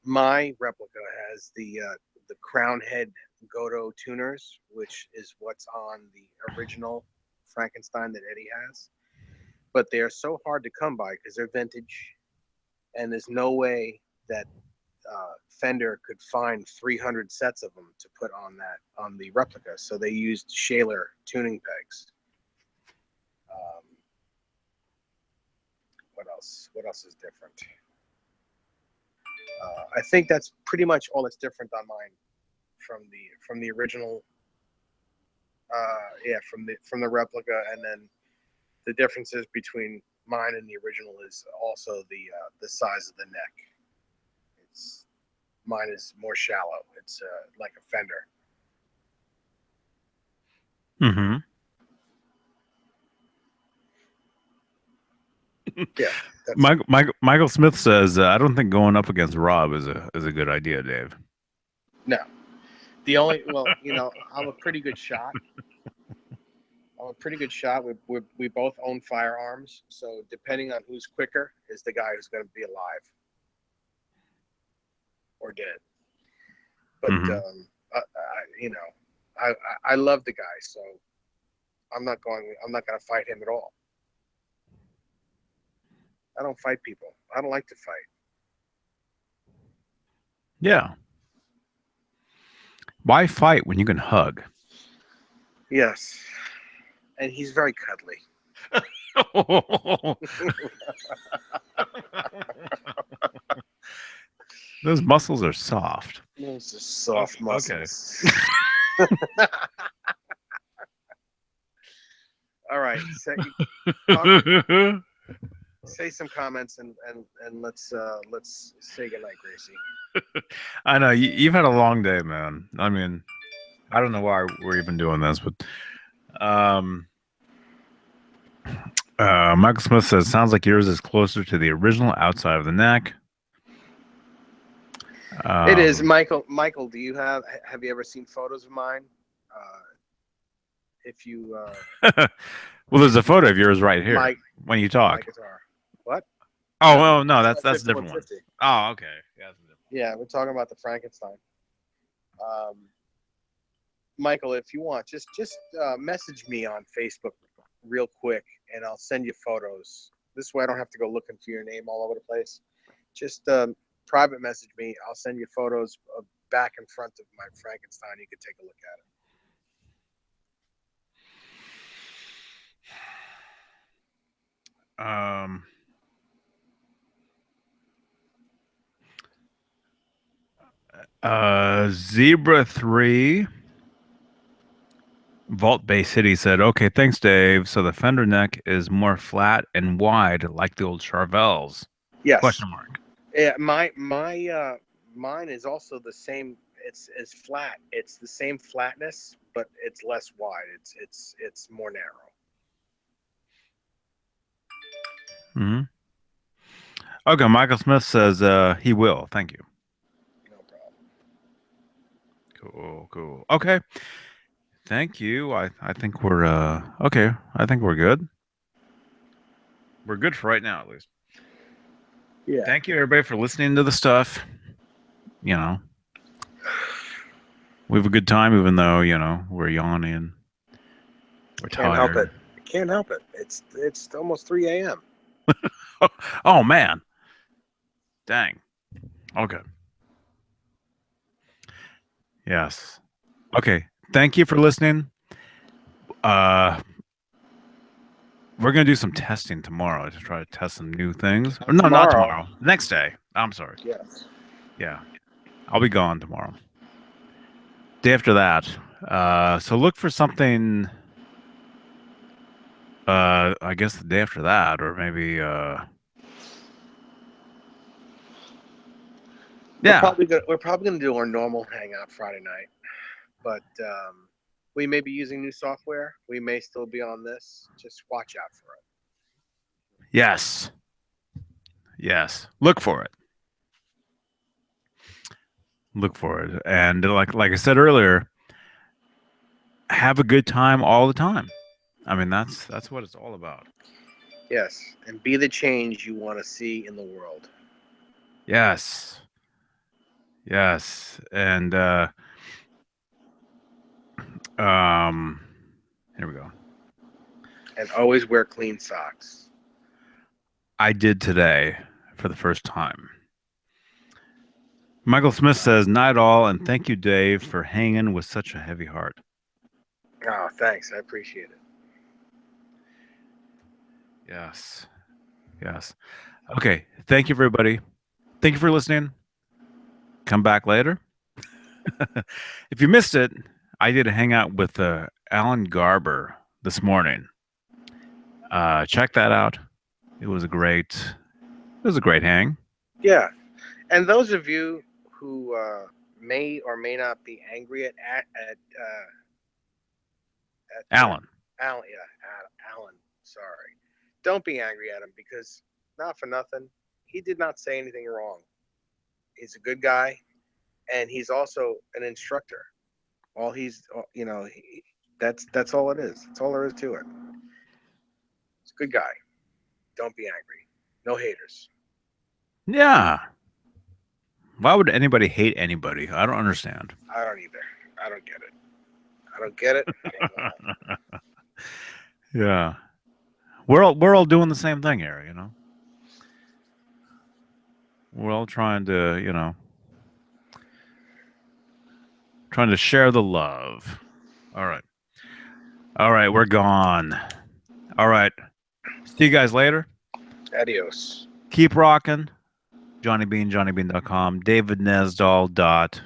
my replica has the crown head Goto tuners, which is what's on the original Frankenstein that Eddie has. But they are so hard to come by because they're vintage, and there's no way that Fender could find 300 sets of them to put on the replica. So they used Shaler tuning pegs. Um, what else? What else is different? I think that's pretty much all that's different on mine from the original. Yeah, from the replica, and then the differences between mine and the original is also the size of the neck. It's Mine is more shallow. It's like a Fender. Mm-hmm. Yeah, that's Michael Smith says, I don't think going up against Rob is a good idea, Dave. no. The only well, I'm a pretty good shot. I'm a pretty good shot. We both own firearms, so depending on who's quicker is the guy who's going to be alive or dead. But Mm-hmm. I love the guy, so I'm not going. I'm not going to fight him at all. I don't fight people. I don't like to fight. Yeah. Why fight when you can hug? Yes, and he's very cuddly. Those muscles are soft. Those are soft Okay. muscles. All right, talk, say some comments and let's say goodnight, Gracie. I know you've had a long day, man. I mean, I don't know why we're even doing this, but um, Michael Smith says sounds like yours is closer to the original outside of the neck. It is, Um, Michael. Michael, do you have you ever seen photos of mine? Uh, if you well, there's a if you photo of yours right here my when you my talk. guitar, what? Oh, No, well, no, that's that's my that's a different one. 5150. Oh, okay. Yeah, that's a different Yeah, we're talking about the Frankenstein. Michael, if you want, just message me on Facebook real quick, and I'll send you photos. This way, I don't have to go looking for your name all over the place. Just private message me. I'll send you photos of back and front of my Frankenstein. You can take a look at one. Zebra 3 Vault Bay City said, "Okay, thanks, Dave. So the fender neck is more flat and wide, like the old Charvels?" it. Yes. Question mark. Yeah, mine is also the same. It's flat. It's the same flatness, but it's less wide. It's more narrow. Hmm. Okay, Michael Smith says he will. Thank you. No problem. Cool, cool. Okay, thank you. I think we're okay. I think we're good. We're good for right now, at least. Yeah. Thank you, everybody, for listening to the stuff. You know, we have a good time, even though we're yawning, we're Can't help it. tired. Can't help it. It's almost 3 a.m. Oh man, dang. Okay. Yes. Okay. Thank you for listening. Uh, we're gonna do some testing tomorrow to try to test some new things. Or no, not Tomorrow. tomorrow. Next day. I'm sorry. Yes. Yeah, I'll be gone tomorrow. Day after that. So look for something. I guess the day after that, or maybe. Yeah. We're probably gonna do our normal hangout Friday night, but we may be using new software. We may still be on this. Just watch out for it. Yes. Yes. Look for it. Look for it. And like I said earlier, have a good time all the time. I mean, that's what it's all about. Yes, and be the change you want to see in the world. Yes. Yes. And um here we go. And always wear clean socks. I did today for the first time. Michael Smith says, "Night all, and thank you, Dave, for hanging with such a heavy heart." Oh, thanks. I appreciate it. Yes. Yes. Okay. Thank you, everybody. Thank you for listening. Come back later. If you missed it, I did a hangout with Alan Garber this morning. Check that out. It was a great. It was a great hang. Yeah, and those of you who may or may not be angry at Alan. Alan, yeah, Alan. Sorry, don't be angry at him because not for nothing, he did not say anything wrong. He's a good guy, and he's also an instructor. All he's, that's all it is. That's all there is to it. He's a good guy. Don't be angry. No haters. Yeah. Why would anybody hate anybody? I don't understand. I don't either. I don't get it. I don't get it. I don't know. Yeah. We're all doing the same thing here, We're all trying to share the love. All right. All right, we're gone. All right. See you guys later. Adios. Keep rocking. JohnnyBean, JohnnyBean.com, DavidNesdal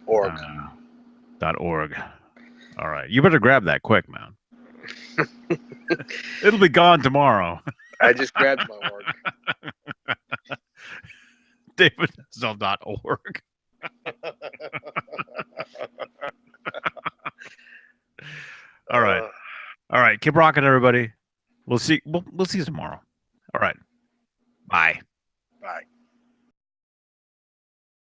Org. dot org. All right. You better grab that quick, man. It'll be gone tomorrow. I just grabbed my org. DavidNesdal.org. All right. uh, All right. Keep rocking, everybody. We'll see you tomorrow.